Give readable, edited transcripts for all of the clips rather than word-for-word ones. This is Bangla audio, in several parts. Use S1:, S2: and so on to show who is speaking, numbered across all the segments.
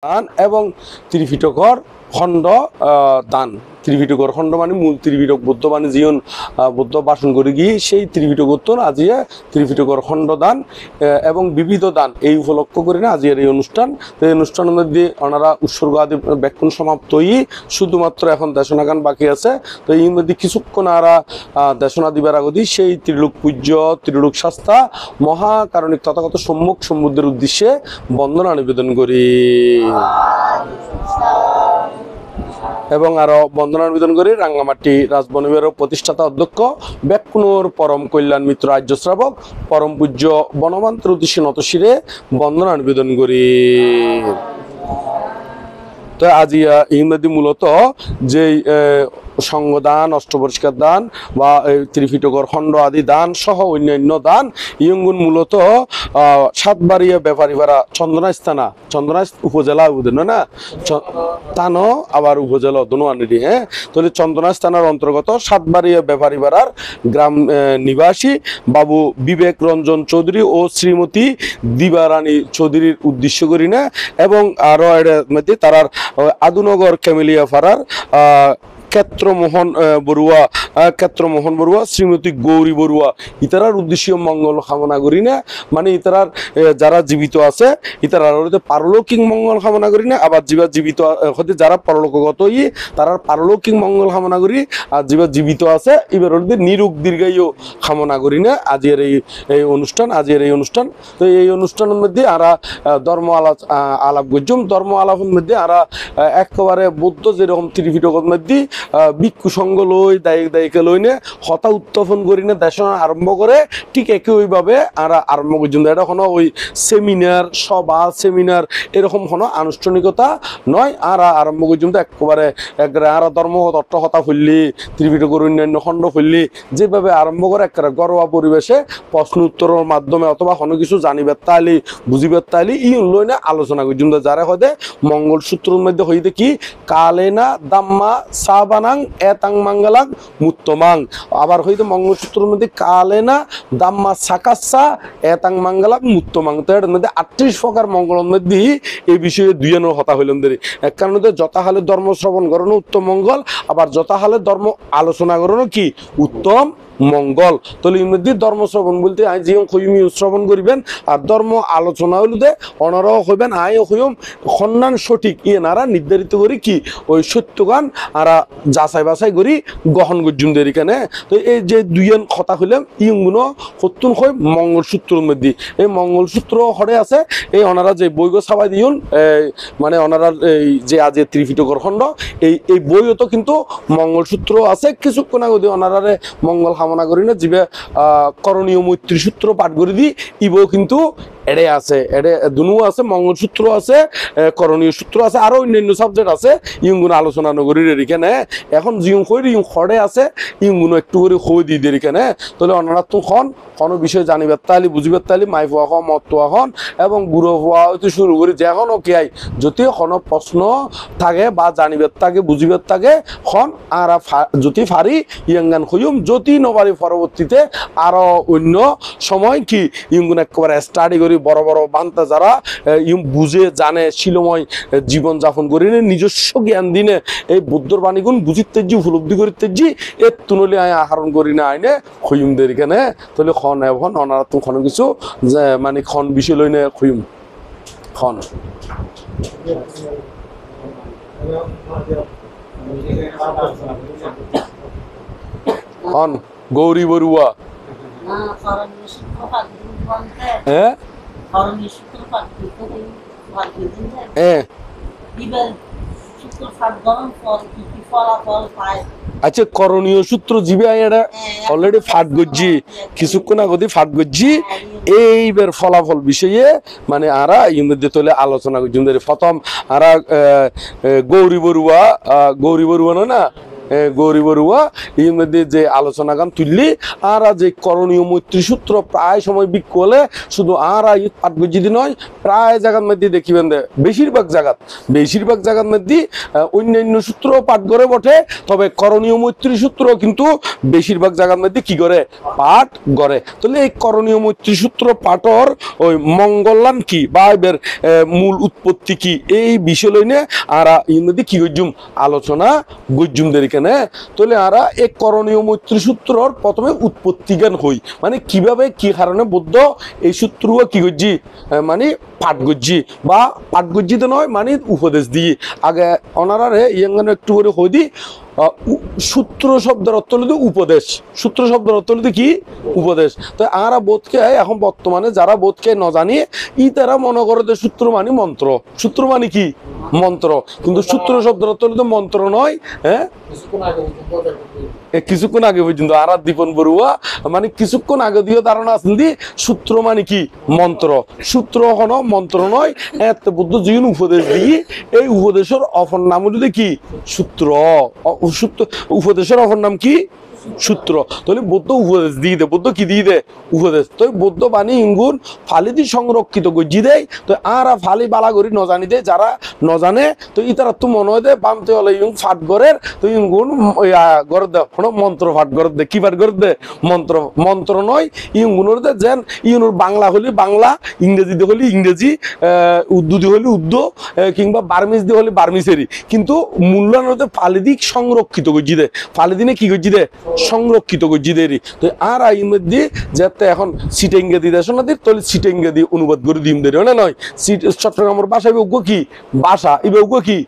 S1: দান এবং ত্রিপিটকর খণ্ড দান। ত্রিপিটকর খণ্ড মানে মূল ত্রিপিটক বুদ্ধ মানে জীবন বুদ্ধ ভাষণ করে গিয়ে সেই ত্রিপিটকোত্তর আজিয়া ত্রিপিটকর খণ্ড দান এবং বিবিধ দান এই উপলক্ষ করে না আজিয়ার এই অনুষ্ঠান। তো এই অনুষ্ঠানের মধ্যে ওনারা উৎসর্গ আদি ব্যাখ্যান সমাপ্ত হয়ে শুধুমাত্র এখন দেশনা গান বাকি আছে। তো এই মধ্যে কিছুক্ষণ আরা দেশনা দিবার আগদি সেই ত্রিলোক পূজ্য ত্রিলোক শাস্তা মহাকারণিক তথাগত সম্মুখ সমুদ্রের উদ্দেশ্যে বন্দনা নিবেদন করি এবং আরো বন্দনা নিবেদন করি রাঙ্গামাটি রাজবনের প্রতিষ্ঠাতা অধ্যক্ষ ব্যাকুনোর পরম কল্যাণ মিত্র আর্য শ্রাবক পরম পূজ্য বনমান্তের উদ্দেশ্যে নতশিরে বন্দনা নিবেদন করি। তো আজি ইংরেজি মূলত যে সংঘদান অষ্টপরিষ্কার দান বা ত্রিপিটকর খণ্ড আদি দান সহ অন্যান্য দান ইয়ঙ্গুন মূলত সাতবাড়িয়া ব্যাপারীপাড়া চন্দনাস্থানা চন্দনাস উপজেলা বুঝেন না তানো আবার উপজেলা দোনোয়ানি হ্যাঁ। তাহলে চন্দনাস থানার অন্তর্গত সাতবাড়িয়া ব্যাপারীপাড়ার গ্রাম নিবাসী বাবু বিবেক রঞ্জন চৌধুরী ও শ্রীমতী দিবারানী চৌধুরীর উদ্দেশ্য করি না এবং আরো এর মধ্যে তারার আদুনগর ক্যামেলিয়া পাড়ার ক্ষেত্রমোহন বড়ুয়া শ্রীমতী গৌরী বড়ুয়া ইতারার উদ্দেশ্য মঙ্গল কামনা করি না। মানে ইতারার যারা জীবিত আছে ইতারার পারলৌকিক মঙ্গল কামনা করি না। আবার জীবিত হতে যারা পরলোকগত তারার পারলৌকিক মঙ্গল কামনা করি। আর জীবিত আছে এবার নিরোগ দীর্ঘায়ু কামনা করি না। আজকের এই অনুষ্ঠান তো এই অনুষ্ঠানের মধ্যে আরা ধর্ম আলাপ করছুম। ধর্ম আলাপের মধ্যে আরা একেবারে বৌদ্ধ যেরকম ত্রিপিটকের মধ্যে ভিক্ষু সঙ্গ লই দায়িকে লই নে হতা উত্থাপন করি না দেশনা আরম্ভ করে ঠিক একইভাবে আরা আরম্ভ করছেন। এটা কোনো ওই সেমিনার সভা সেমিনার এরকম কোনো আনুষ্ঠানিকতা নয়। আর আরম্ভ করছেন তো একেবারে আরা ধর্ম তত্ত্ব হতা ফুললি ত্রিপিটকের অন্যান্য খণ্ড ফুললি যেভাবে আরম্ভ করে একেবারে ঘরোয়া পরিবেশে প্রশ্ন উত্তরের মাধ্যমে অথবা কোনো কিছু জানিবার তাইলি বুঝিবার তাইলি ই লই না আলোচনা করছেন। যারা হয়তো মঙ্গলসূত্রের মধ্যে হইতে কি কালেনা দাম্মা সাবানাং এতাং মাঙ্গালাং মুত্তমাং আবার হইতে মঙ্গলসূত্রের মধ্যে কালেনা দাম্মা সাকাসা এতাং মাঙ্গালাং মুত্তমাং। তো এর মধ্যে 38 প্রকার মঙ্গলের মধ্যে এই বিষয়ে দুইজনের হতা হইলেন দেরি এক কারণে যথাহালে ধর্ম শ্রবণ করানো উত্তম মঙ্গল আবার যথাহালে ধর্ম আলোচনা করানো কি উত্তম মঙ্গল। তাহলে এর মধ্যে ধর্ম শ্রবণ বলতে আই যে হইমি শ্রবণ করিবেন আর ধর্ম আলোচনা হইল দে অনারাও হইবেন আইও হইম সন্ধান সঠিক নারা নির্ধারিত করি কি ওই সত্যগান আরা যাচাই বাছাই করি গ্রহণ করছুন দের এখানে। তো এই যে দুইজন কথা হইলাম ইগুলো সত্যুন হয় মঙ্গলসূত্রের মধ্যে এই মঙ্গলসূত্র হরে আছে এই ওনারা যে বই ছাপাই দিউন মানে ওনারা এই যে আজ ত্রিপিটকর খণ্ড এই বইও তো কিন্তু মঙ্গলসূত্র আছে কিছুক্ষণ আগে ওনারারে মঙ্গল কামনা করি না জীবে করণীয় মৈত্রী সূত্র পাঠ করে দিই ইবও কিন্তু এড়ে আছে এড়ে দুনু আছে মঙ্গলসূত্র আছে করণীয় সূত্র আছে আরো অন্যান্য সাবজেক্ট আছে ইগুলো আলোচনা নগরীর এখানে এখন জিও করি খড়ে আছে ইগুলো একটু করে খই দিয়ে দিয়ে এখানে। তাহলে ওনারা তো কোনো বিষয় জানিবার তাইলি বুঝিবার তাইলি মাই হওয়া হন মত হন এবং গুঁড়ো হওয়া হইতে শুরু করি যেখন কে আই যদি কোনো প্রশ্ন থাকে বা জানিবার থাকে বুঝিবার থাকে খন আর যদি ফারি ইয়াঙ্গান হইম যদি নবারি পরবর্তীতে আরো অন্য সময় কি ইগুলো একেবারে স্টাডি করি বড় বড় বান্তা যারা বুঝে জানে শিলময় জীবনযাপন করি নিজস্ব জ্ঞান দিনে এই বুদ্ধর বাণীগুণ বুঝিতে জি উপলব্ধি করিতে জি এর তুনলি আয় আহরণ করি না আইনে খুইমদের এখানে। তাহলে খন এখন অনারা তো কোনো কিছু মানে খন বিষয় লইনে খুইম খন খন গৌরী বড়ুয়া হ্যাঁ আচ্ছা করণীয় সূত্র জীবে এটা অলরেডি ফাট গজ্জি কিছুক্ষণ আগতে ফাট গজ্জি এইবার ফলাফল বিষয়ে মানে আরা ইমধ্যে তোলে আলোচনা করছেন। প্রথম আরা গৌরী বড়ুয়া নয় না গৌরী বড়ুয়া এর মধ্যে যে আলোচনা গান তুললি আর যে করণীয় মৈত্রী সূত্র প্রায় সময় বিক্ষু হলে শুধু আর পাঠ গজ্জিদি নয় প্রায় জায়গার মধ্যে দেখিবেন বেশিরভাগ জায়গার মধ্যে অন্যান্য সূত্র পাঠ করে বটে, তবে করণীয় মৈত্রী সূত্র কিন্তু বেশিরভাগ জায়গার মধ্যে কি করে পাঠ করে। তাহলে এই করণীয় মৈত্রী সূত্র পাঠর ওই মঙ্গলান কি বা এর মূল উৎপত্তি কি এই বিষয় লইনে আর এর মধ্যে কি গজ্জুম আলোচনা গজ্জুম দের এখানে। তাহলে আরা এই করণীয় মৈত্রী সূত্রর প্রথমে উৎপত্তি জ্ঞান হই, মানে কিভাবে কি কারণে বুদ্ধ এই সূত্র কি গজ্জি মানে পাঠ গজ্জি বা পাঠ গজ্জিতে নয় মানে উপদেশ দিয়ে আগে অনারারে ইয়াঙ্গানো একটু করে হই দি সূত্র শব্দের অর্থ হলো উপদেশ, সূত্র শব্দের অর্থ হলো কি উপদেশ। তো আরা বোধকে এখন বর্তমানে যারা বোধকে ন জানিয়ে ই তারা মনে করে যে সূত্র মানে মন্ত্র, সূত্র মানে কি মন্ত্র, কিন্তু সূত্র শব্দের অর্থ হলো মন্ত্র নয়। হ্যাঁ কিছুক্ষণ আগে পর্যন্ত আর দীপন বড়ুয়া মানে কিছুক্ষণ আগে দিয়ে ধারণা আছেন দি সূত্র মানে কি মন্ত্র, সূত্র হন মন্ত্র নয়। এত বুদ্ধ জীবন উপদেশ দিয়ে এই উপদেশের অপর নাম হলো কি সূত্র, সূত্র উপদেশের অপর নাম কি সূত্র। তাহলে বৌদ্ধ উপদেশ দিয়ে দে, বৌদ্ধ কি দিয়ে দে উপদেশ। তো বৌদ্ধ বাণী ইঙ্গুন ফালিদি সংরক্ষিত গজ্জি দেয়। তো আর ফালি বালা করি ন জানি দে, যারা ন জানে তো ইতারা তো মনে হয় দে বামতে হলে ইং ফাট গড়ের তো ইঙ্গুন গড় দে কোনো মন্ত্র ফাট গড় দে, কি ফাট গড় দে মন্ত্র, মন্ত্র নয় ইঙ্গুনোর দে যেন ইউনোর বাংলা হলে বাংলা, ইংরেজি দিয়ে হলে ইংরেজি, উর্দু দিয়ে হলে উর্দু কিংবা বার্মিজ দিয়ে হলে বার্মিসেরই, কিন্তু মূল্যায়ন হতে ফালিদিক সংরক্ষিত গজ্জি দে, ফালিদিনে কি গজ্জি দে সংরক্ষিত গজ্জিদেরই। তো আর আইন মধ্যে যাতে এখন সিটেঙ্গে দিয়ে দেশ না দিই তাহলে সিটেঙ্গে দিয়ে অনুবাদ করে দিম দেরি না নয়। চট্টগ্রামের ভাষা ইবে উগ্র কি ভাষা, ইবে উগ্র কি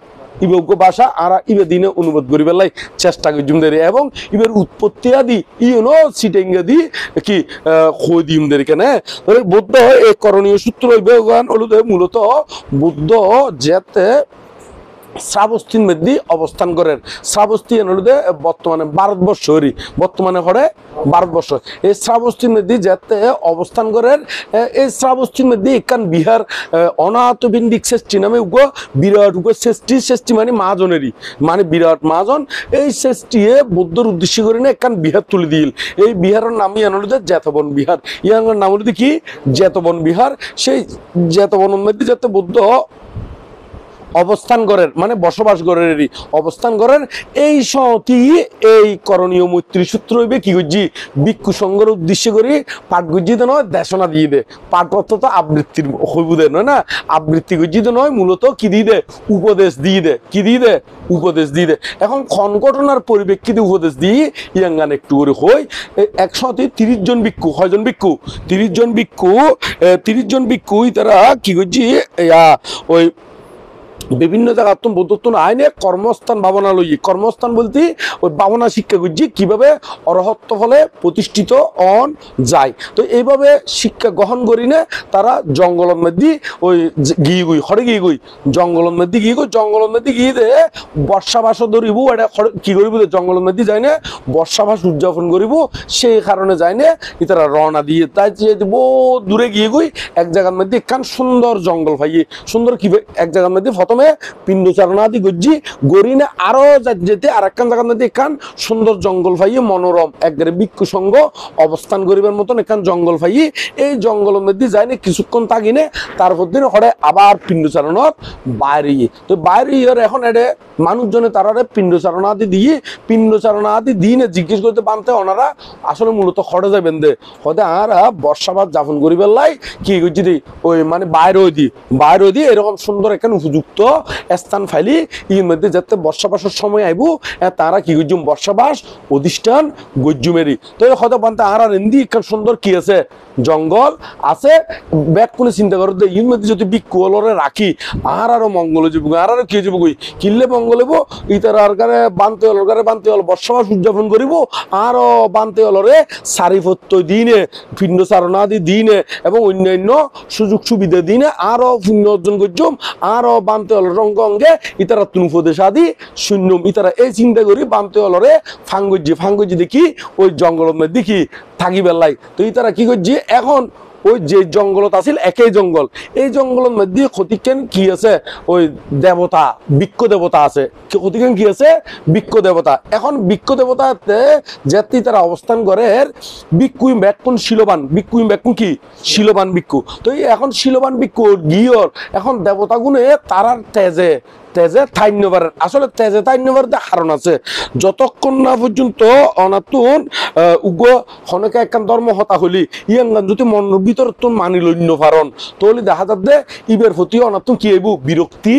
S1: ইবে উগ্র ভাষা আর ইবে দিনে অনুবাদ করি বেলাই চেষ্টা করি জুমদেরি এবং ইবের উৎপত্তি আদি ইউনো সিটেঙ্গে দি কি খই দিম দেরি কেন। তাহলে বুদ্ধ এই করণীয় সূত্র ইবেগান হলুদ মূলত বুদ্ধ যেতে শ্রাবস্তীর মধ্যে অবস্থান করেন। শ্রাবস্তী হলুদে বর্তমানে ভারতবর্ষরই, বর্তমানে হরে ভারতবর্ষ। এই শ্রাবস্তীর মধ্যে যেতে অবস্থান করেন। এই শ্রাবস্তীর মধ্যে এখান বিহার অনাথবিন্দিক শ্রেষ্ঠী নামে উগ্র বিরাট উগ্র শ্রেষ্ঠী মানে মহাজনেরই, মানে বিরাট মহাজন। এই শ্রেষ্ঠীয়ে বুদ্ধর উদ্দেশ্য করে না এখান বিহার তুলে দিল। এই বিহারের নাম ইয়ান হলুদে জেতবন বিহার, ইয়ার নাম হলুদে কি জেতবন বিহার। সেই জেতবনের মধ্যে যাতে বুদ্ধ অবস্থান করেন মানে বসবাস করেন, অবস্থান করেন। এই সতি এই করণীয় মৈত্রী সূত্র হইবে কি গজ্জি ভিক্ষু সংঘের উদ্দেশ্য করি পাঠ গজ্জিতে নয় দেশনা দিয়ে দে, পাঠ অর্থ তো আবৃত্তির হইব দে নয় না, আবৃত্তি গজ্জিতে নয় মূলত কি দিয়ে দে উপদেশ দিয়ে দে, কি দিয়ে দে উপদেশ দিয়ে দে। এখন ক্ষণ ঘটনার পরিপ্রেক্ষিতে উপদেশ দিয়ে ইয়াঙ্গান একটু করে হই 130 জন ভিক্ষু, কয়জন ভিক্ষু 30 জন ভিক্ষু, 30 জন ভিক্ষু তারা কি গজ্জি ওই বিভিন্ন জায়গা বৌদ্ধত্ব আইনে কর্মস্থান ভাবনা লই, কর্মস্থান বলতে ওই ভাবনা শিক্ষা করছি কিভাবে অরহত্ব ফলে প্রতিষ্ঠিত অন যায়। তো এইভাবে শিক্ষা গ্রহণ করি না তারা জঙ্গলের মধ্যে ওই গিয়ে গুই হরে গিয়ে গুই জঙ্গলের মধ্যে গিয়ে গুই, জঙ্গলের মধ্যে গিয়ে দে বর্ষাবাস ধরিব, এটা কি করিব জঙ্গলের মধ্যে যাই না বর্ষাবাস উদযাপন করিব, সেই কারণে যাই না তারা রওনা দিয়ে তাই বহু দূরে গিয়ে গুই এক জায়গার মধ্যে একখান সুন্দর জঙ্গল পাইয়ে, সুন্দর কি এক জায়গার মধ্যে প্রথমে পিণ্ডচারণাদি গজ্জি গরিনে আরো যেতে আর একখান জায়গার মধ্যে একখান সুন্দর জঙ্গল পাইয়ে মনোরম একবারে ভিক্ষু সংঘ অবস্থান করিবার মতন একখান জঙ্গল পাইয়ে এই জঙ্গলের মধ্যে যায়নি কিছুক্ষণ থাকিনে তারপর দিন হরে আবার পিণ্ডচারণার বাইরে। তো বাইরে এখন এটা মানুষজনে তারা পিণ্ডচারণা আদি দিয়ে পিণ্ডচারণা আদি দিনে জিজ্ঞেস করতে বানতে ওনারা আসলে মূলত খড়ে যাবেন দে হতে আর বর্ষাবাদ যাপন করিবার লাই কি করছি দি ওই মানে বাইরে দিয়ে এরকম সুন্দর এখানে উপযুক্ত স্থান ফাইলি এর মধ্যে যাতে বর্ষাবাসের সময় আইব তারা কি গজ্জুম বর্ষাবাস অধিষ্ঠান গজ্জুমেরি। তো হয়তো বানতে আর এন্দি এখান সুন্দর কি আছে জঙ্গল আছে ব্যাগ কোনে চিন্তা করো এর মধ্যে যদি বিক্ষুলরে রাখি আর আরো মঙ্গল যাব আর কি যাব কই কিনলে মঙ্গল হবো ইতার আর গারে বানতে হল বর্ষাবাস উদযাপন করিব আরো বানতে হলরে সারিফত্য দিনে পিণ্ডচারণা আদি দিনে এবং অন্যান্য সুযোগ সুবিধা দিনে আরো পুণ্য অর্জন করছম আরো বানতে হল রঙ্গ অঙ্গে ইতারা তুন উপদেশ আদি শূন্য ইতারা এই চিন্তা করি বানতে হলরে ফাঙ্গজি দেখি ওই জঙ্গলের মধ্যে দেখি থাকি বেলাই। তো ইতারা কি করছি এখন ওই যে জঙ্গলত আছিল একই জঙ্গল, এই জঙ্গলের মধ্যে ক্ষতিকেন কি আছে ওই দেবতা বৃক্ষ দেবতা আছে, ক্ষতিকেন কি আছে বৃক্ষ দেবতা। এখন বৃক্ষ দেবতাতে যেতে তারা অবস্থান করে বিক্ষু ব্যাকুন শিলবান, বিক্ষু ব্যাকুন কি শিলবান বিক্ষু। তো এখন শিলবান বিক্ষু গিয়র এখন দেবতা গুণে তারার তেজে তেজে থাইন্যবার, আসলে তেজে থাইন্যবার কারণ আছে। যতক্ষণ না পর্যন্ত অনাতুন উগ্র হনকে একখান ধর্ম হতা হলি ইয়াঙ্গান যদি মনের ভিতর তুন মানি লইন্য পারন তাহলে দেখা যাবে ইবের প্রতি অনাতুন কি আইবু বিরক্তি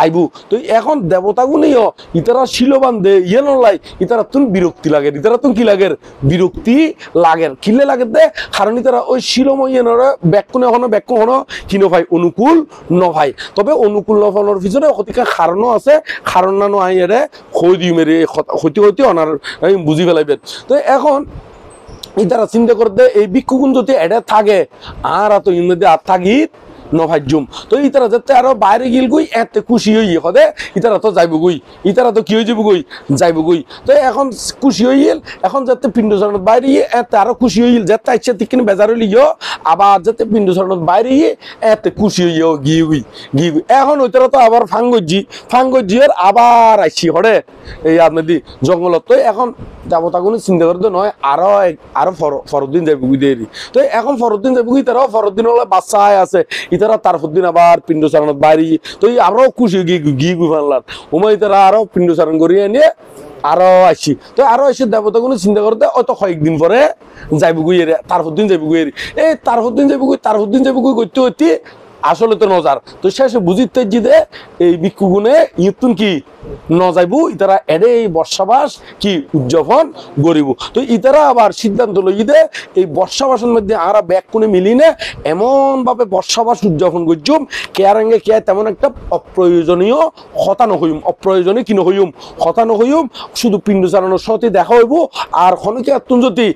S1: আইবু। তো এখন দেবতা গুণেও ইতারা শিলবান দে ইয়ে নলাই ইতারা তুন বিরক্তি লাগে, ইতারা তুন কি লাগে বিরক্তি লাগে, কিলে লাগে দে কারণ ইতারা ওই শিলময় ব্যাকুনে হনো ব্যাকু হনো কিনো ভাই অনুকূল ন ভাই। তবে অনুকূল নফানোর পিছনে ক্ষতিকার কারণও আছে, কারণ না আই এরে হই দিই মেরে হইতে হইতে অনার বুঝি ফেলাইবেন। তো এখন ইতারা চিন্তা করতে এই বিক্ষুগুণ যদি এডে থাকে আর তো ইর মধ্যে আর থাকি নভাজ্যম। তো ইতারা যাতে আরো বাইরে গিল গই এতে খুশি হই হদে ইতারা তো যাইব গই, ইতারা তো কি হয়ে যাব গই যাইব গই। তো এখন খুশি হইল এখন যাতে পিণ্ডচরণত বাইরে এতে আরো খুশি হইল যাতে ইচ্ছা ঠিক বেজার হইলিও আবার যাতে পিণ্ডচরণত বাইরে এতে খুশি হইও গিয়ে গই গিয়ে গই। এখন ওইতারা তো আবার ফাঙ্গজির আবার আইসি হরে এই আপনাদি জঙ্গলত। তো এখন দেবতাগুলো চিন্তা করতে নয় আরো ফরদিন যাইব গুই দেরি। তো এখন ফরদিন যাইব গুই তারাও ফরদিন হলে বাচ্চা আছে ইতারা তার দিন আবার পিণ্ডচারণত বাইরে। তো আরো খুশি গিয়ে গুই ফানলাম উমাই তারা আরো পিণ্ডচারণ করিয়ে নিয়ে আরো আসি। তো আরো এসে দেবতাগুলো চিন্তা করতে অত কয়েকদিন পরে যাইব গুই এর তার দিন যাইব গুই এই তার দিন যাইব গুই তার দিন যাইব গুই করতে হইতে আসলে তো নজার। তো শেষে বুঝিতে যে এই ভিক্ষুগুণে ইতুন কি ন যাইব ইতারা এডে এই বর্ষাবাস কি উদযাপন করিব। তো ইতারা আবার সিদ্ধান্ত লই দে এই বর্ষাবাসের মধ্যে আমরা ব্যাগ কোণে মিলি না এমন ভাবে বর্ষাবাস উদযাপন করছুম কেয়ারাঙ্গে কে তেমন একটা অপ্রয়োজনীয় হতানো হইম, অপ্রয়োজনীয় কিনো হইম হতানো হইম, শুধু পিণ্ডচারণের সাথে দেখা হইব। আর খনকে তুন যদি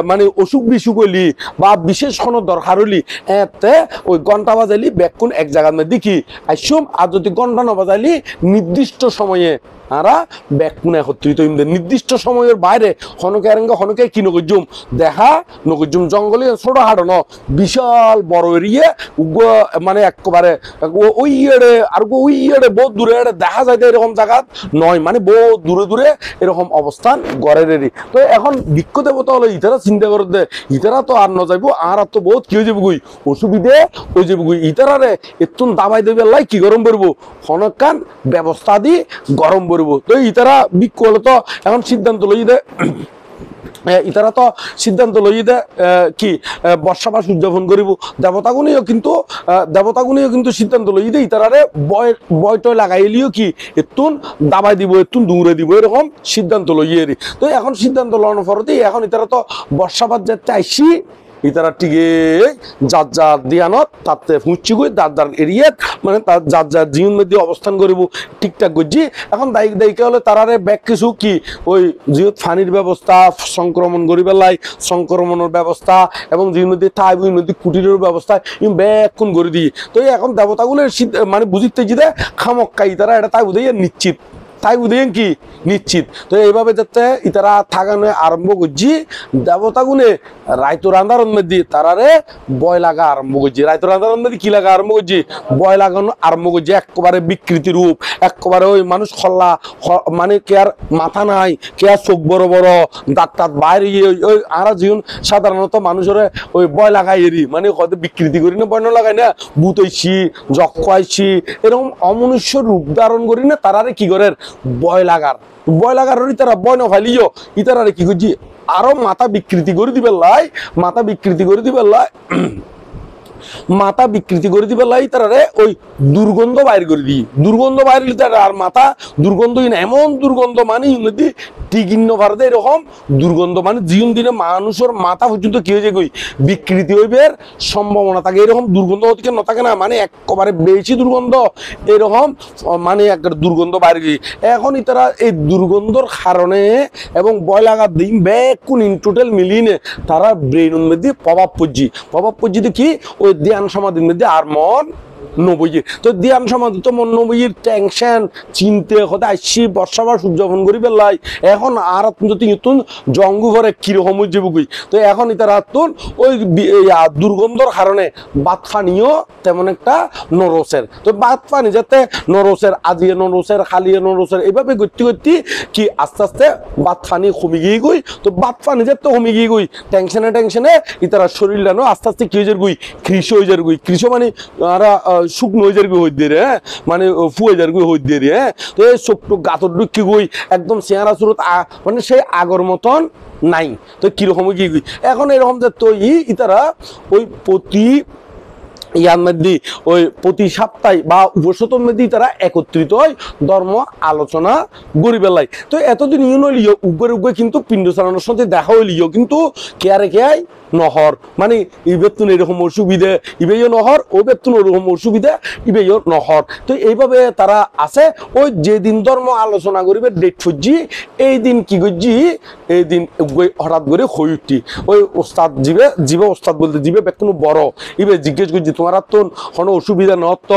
S1: মানে অসুখ বিসুখ হইলি বা বিশেষ কোনো দরকার হইলি এতে ওই ঘন্টা বাজাইলি ব্যাগ কোন এক জায়গার মধ্যে কি আইসুম। আর যদি ঘন্টা ন বাজাইলি নির্দিষ্ট সময়ে আরা ব্যাগ কোন একত্রিত নির্দিষ্ট সময়ের বাইরে হনকে আরেঙ্গে হনকে কি নগজুম দেখা নগজুম জঙ্গলে ছোট হাঁটো ন বিশাল বড় এরিয়ে মানে একেবারে ওই ইয়েড়ে আর ওই ইয়েড়ে বহুত দূরে দেখা যায় এরকম জায়গা নয়, মানে বহুত দূরে দূরে এরকম অবস্থান গড়ের এরি। তো এখন বৃক্ষ দেবতা হলো ইতারা চিন্তা করে দে ইতারা তো আর ন যাইব আর তো বহুত কি হয়ে যাবো গুই অসুবিধে হয়ে যাবো গুই। ইতারারে এতুন দাবাই দেবে লাই কি গরম করবো হনকান ব্যবস্থা দি গরম করবো। তো ইতারা বৃক্ষ হলো তো এখন সিদ্ধান্ত লই দে ইতারা তো সিদ্ধান্ত লই দে কি বর্ষাবাস উদযাপন করিব। দেবতাগুনিও কিন্তু সিদ্ধান্ত লই দে ইতারারে বয়টয় লাগাইলিও কি এতুন দাবাই দিব এতুন দৌড়ে দিব এরকম সিদ্ধান্ত লইয়েরি। তো এখন সিদ্ধান্ত লওয়ার পরতেই এখন ইতারা তো বর্ষাবাস যেতে আইসি ইতারা টিকে যার যার দিয়ানত তাতে ফুঁচি গই যার যার এরিয়াত মানে তার যার যার জীবন মধ্যে অবস্থান করিব ঠিকঠাক করছি। এখন দায়িকা হলে তারারে ব্যাগ কিছু কি ওই যেহেতু পানির ব্যবস্থা সংক্রমণ করি পেলাই সংক্রমণের ব্যবস্থা এবং জীবন মধ্যে ঠাই বই মধ্যে কুটিরের ব্যবস্থা ব্যাগ কোন করে দিই। তো এখন দেবতাগুলোর মানে বুঝিতে যে খামক্কাই তারা এটা তাই বুঝাই নিশ্চিত তাই বুঝেন কি নিশ্চিত। তো এইভাবে যাতে ইতারা থাকানো আরম্ভ করছি দেবতাগুনে রায়তো রান্ধার মধ্যে তারারে বয় লাগা আরম্ভ করছি, রায়তো রান্ধার মধ্যে কি লাগা আরম্ভ করছি বয় লাগানো আরম্ভ করছি। একেবারে বিকৃতি রূপ একেবারে ওই মানুষ খল্লা মানে কে আর মাথা নাই কে আর চোখ বড় বড় দাঁত টাত বাইরে ওই আর জীবন সাধারণত মানুষের ওই বয় লাগাই এরি মানে হয়তো বিকৃতি করি না বয় না লাগাই না ভূত হইছি যক্ষ আইছি এরকম অমনুষ্য রূপ ধারণ করি না তারারে কি করে বয় লাগার তারা বয় না ফাইলিও ইতারারে কি করছি আরো মাথা বিকৃতি করে দিবে লাই মাথা বিকৃতি করে দিবে লাই তারারে ওই দুর্গন্ধ বাইর করে দিই দুর্গন্ধ বাইর তারা আর মাথা দুর্গন্ধ এমন দুর্গন্ধ মানে ইংরেজি টিকিন্ন ভারতে এরকম দুর্গন্ধ মানে জীবন দিনে মানুষের মাথা পর্যন্ত কি হয়ে যায় বিকৃতি হইবে সম্ভাবনা থাকে এরকম দুর্গন্ধ হতে না থাকে না মানে একেবারে বেশি দুর্গন্ধ এরকম মানে একটা দুর্গন্ধ বাইরে গিয়ে এখন তারা এই দুর্গন্ধর কারণে এবং বয় লাগার দিন ব্যাকুন ইন টোটাল মিলিয়ে তারা ব্রেনের মধ্যে প্রভাব পড়ছি কি ওই ধ্যান সমাধির মধ্যে আর মন নবইয়ের তো ধ্যান সমাধি তো মন নবইয়ের টেনশন চিনতে হতে আসছি বর্ষাবার সূর্যপন করি পেলাই এখন আর যদি ইতুন জঙ্গু ভরে কিরকম যাবুই তো এখন ইতারা তুন ওই দুর্গন্ধর কারণে বাত ফানিও তেমন একটা নরসের তো বাত ফানি যাতে নরসের আজিয়ে নরসের খালিয়ে নরসের এইভাবে গতি গতি কি আস্তে আস্তে বাত ফানি কমে গিয়ে গই তো বাত ফানি যাতে কমে গিয়ে গই টেনশনে ইতারা শরীর জানো আস্তে আস্তে কি হয়ে যার গুই কৃষ হয়ে যার গুই কৃষ মানে আর শুকনো হয়ে যার গুই হই দিয়ে হ্যাঁ মানে ফুয়ে যার গুই হই দিয়ে হ্যাঁ তো এই ছোট্ট গাতর কি গই একদম চেহারা সুরত মানে সেই আগর মতন নাই তো কিরকম কি এখন এরকম যে তো ইতারা ওই প্রতি ইয়ার মধ্যে ওই প্রতি সপ্তাহে বা উপসতম মধ্যে তারা একত্রিত হয় ধর্ম আলোচনা গড়ি বেলায় তো এতদিন ইউন হইলিও উগ্রে কিন্তু পিণ্ড চালানোর সাথে দেখা হইলিও কিন্তু কেয়ারে কেয়াই নহর মানে এই বেতন এরকম অসুবিধে ইবেও নহর ও বেতন ওরকম অসুবিধা ইবেও নহর তো এইভাবে তারা আছে ওই যেদিন ধর্ম আলোচনা করিবে ডেট ফুজি এই দিন কি করছি এই দিন হঠাৎ করে হই উঠি ওই ওস্তাদ জীবে ওস্তাদ বলতে জীবে বেতন বড় ইবে জিজ্ঞেস করছি তোমার তো কোনো অসুবিধা নত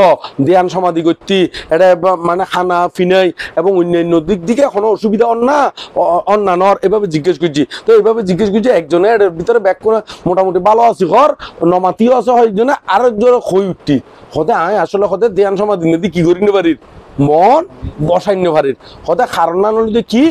S1: ধ্যান সমাধি করতি এটা মানে খানা ফিনাই এবং অন্যান্য দিক দিকে কোনো অসুবিধা অন্যান্যর এভাবে জিজ্ঞেস করছি তো এইভাবে জিজ্ঞেস করছি একজনের ভিতরে ব্যাক করে মোটামুটি ভালো আছি ঘর নমাতিও আছে হয় জন্য আরেকজন হই উঠতি হতে আয় আসলে হতে ধ্যান সমাধি নদী কি করি পারির মন বসাই পারির হতে কারণ না নদী কি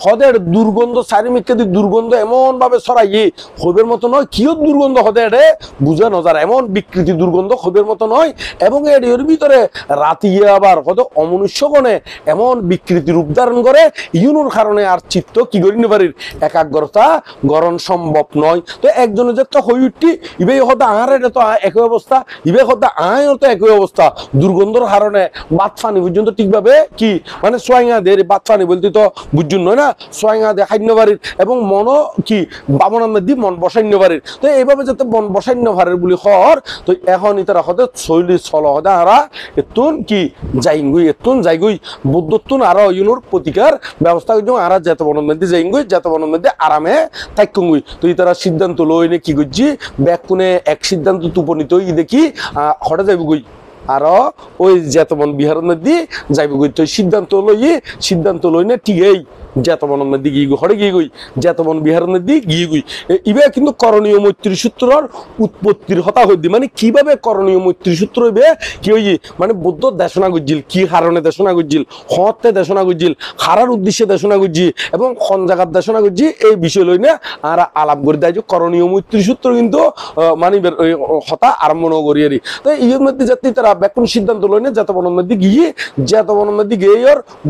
S1: হদের দুর্গন্ধ চারিমিকে দুর্গন্ধ এমন ভাবে ছড়াইয়ে হবের মতো নয় কিও দুর্গন্ধ হদে এডে বুঝে নজার এমন বিকৃতি দুর্গন্ধ হবের মতো নয় এবং এর ভিতরে রাতিয়ে আবার হয়তো অমনুষ্যগণে এমন বিকৃতি রূপ ধারণ করে ইউনোর কারণে আর চিত্ত কি করি পারির একাগ্রতা গরণ সম্ভব নয় তো একজনের যে তো হই উঠি ইবে হতে আর এটা তো একই অবস্থা ইবে হতে আয় তো একই অবস্থা দুর্গন্ধর কারণে বাত ফানি পর্যন্ত ঠিকভাবে কি মানে সোয়াইঙা দের বাত ফানি বলতে তো বুঝুন নয় না সোয়াইঙা দেখাইন্য পারির এবং মনও কি বামনার মধ্যে মন বসাইন্য পারির তো এইভাবে যাতে মন বসাইন্য পারির বলি হর তো এখন ইতারা হতে শৈলী চল হতে আরা এতুন কি যাইগুই এতুন যাইগুই বুদ্ধতুন আরো ইউনোর প্রতিকার ব্যবস্থা করছো আরা যেত বনের মধ্যে যাইগুই যেত বনের মধ্যে আরামে থাকুই তো ইতারা সিদ্ধান্ত লইনে কি করছি ব্যাক কোনে এক সিদ্ধান্ত উপনীত হই দেখি হঠাৎ যাইবগুই আরো ওই যেতমন বিহার মধ্যে যাইবগুই তো সিদ্ধান্ত লই না ঠিকই যেতমনের মধ্যে গিয়ে হরে গিয়ে গই যেতমন বিহারের মধ্যে গিয়ে গই ইবে কিন্তু করণীয় মৈত্রী সূত্রর উৎপত্তির হতা হইদি মানে কিভাবে করণীয় মৈত্রী সূত্র হইবে কি হই মানে বুদ্ধ দেশনা গুজিল কি কারণে দেশনা গুজিল হতে দেশনা গুজিল খারার উদ্দেশ্যে দেশনা গুজি এবং কোন জায়গার দেশনা গুজি এই বিষয় লই না আর আলাপ করে দেয় যে করণীয় মৈত্রী সূত্র কিন্তু মানে হতা আরম্ভ নগরিয়ারি তো এর মধ্যে যাতে তারা ব্যাকুণ সিদ্ধান্ত লই না যেতমনের মধ্যে গিয়ে যেতমনের মধ্যে গিয়ে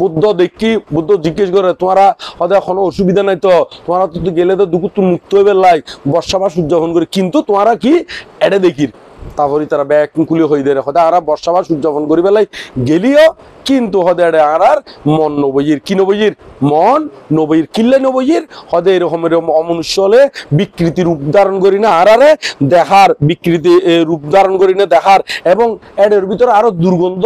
S1: বুদ্ধ দেখি বুদ্ধ জিজ্ঞেস করে তোমার হয়তো কোনো অসুবিধা নাই তো তোমরা তো গেলে তো দুঃখ তো মুক্ত হইবে লাই বর্ষা বা সূর্যগ্রহণ করে কিন্তু তোমরা কি এডে দেখির তারপরে তারা ব্যাগ কুলি হয়ে দেয় হয়তো আর বর্ষা বা সূর্যগ্রহণ করি বেলাই গেলিও কিন্তু হদে এডে আর মন নবইয়ের কি নবইয়ের মন নবইয়ের কিল্লে নবইয়ের হদে এরকমের অমনুষ্য হলে বিকৃতি রূপ ধারণ করি না আর আরে দেখার বিকৃতি রূপ ধারণ করি না দেখার এবং এডের ভিতরে আরো দুর্গন্ধ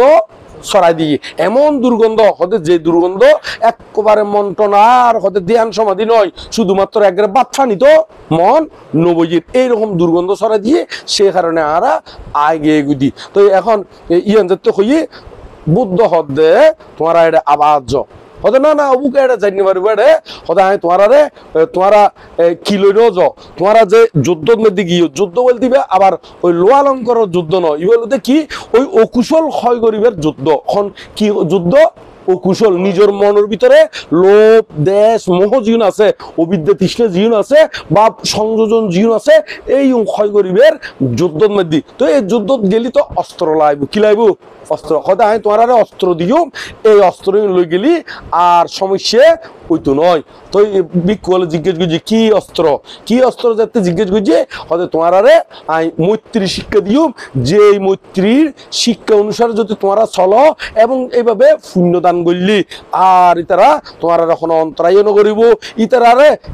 S1: ছড়াই দিয়ে এমন দুর্গন্ধ হতে যে দুর্গন্ধ একেবারে মন্টনার হতে ধ্যান সমাধি নয় শুধুমাত্র একবারে বাচ্চানি তো মন নবজির এইরকম দুর্গন্ধ ছড়াই দিয়ে সে কারণে আরা আগে গুদি তো এখন ইয়ান যাতে হইয়ে বুদ্ধ হদে তোমার এটা আবাজ হতে না অবুকে এটা জানি পারবো এটা হতে আমি তোমারা কিলোইও যাও তোমারা যে যুদ্ধের মধ্যে গিয়ে যুদ্ধ বল দিবে আবার ওই লোয়ালঙ্কর যুদ্ধ নয় ই বলতে কি ওই অকুশল ক্ষয় করিবার যুদ্ধ এখন কি যুদ্ধ ও কুশল নিজের মনের ভিতরে লোভ দেশ মোহ জীবন আছে অবিদ্যা তৃষ্ণা জীবন আছে বা সংযোজন জীবন আছে এই ক্ষয় করিবের যুদ্ধের মধ্যে তো এই যুদ্ধ গেলি তো অস্ত্র লাইব কি লাইব অস্ত্র হয়তো আমি তোমার অস্ত্র দিও এই অস্ত্র লই গেলি আর সমস্যা ওইতো নয় তো বিকল জিজ্ঞেস করছি কি অস্ত্র যাতে জিজ্ঞেস করছি হয়তো তোমার আই মৈত্রী শিক্ষা দিও যে এই মৈত্রীর শিক্ষা অনুসারে যদি তোমরা চলো এবং এইভাবে পুণ্যদান করলি আর ইতারা তোমার কোনো অন্তরায় নকরিব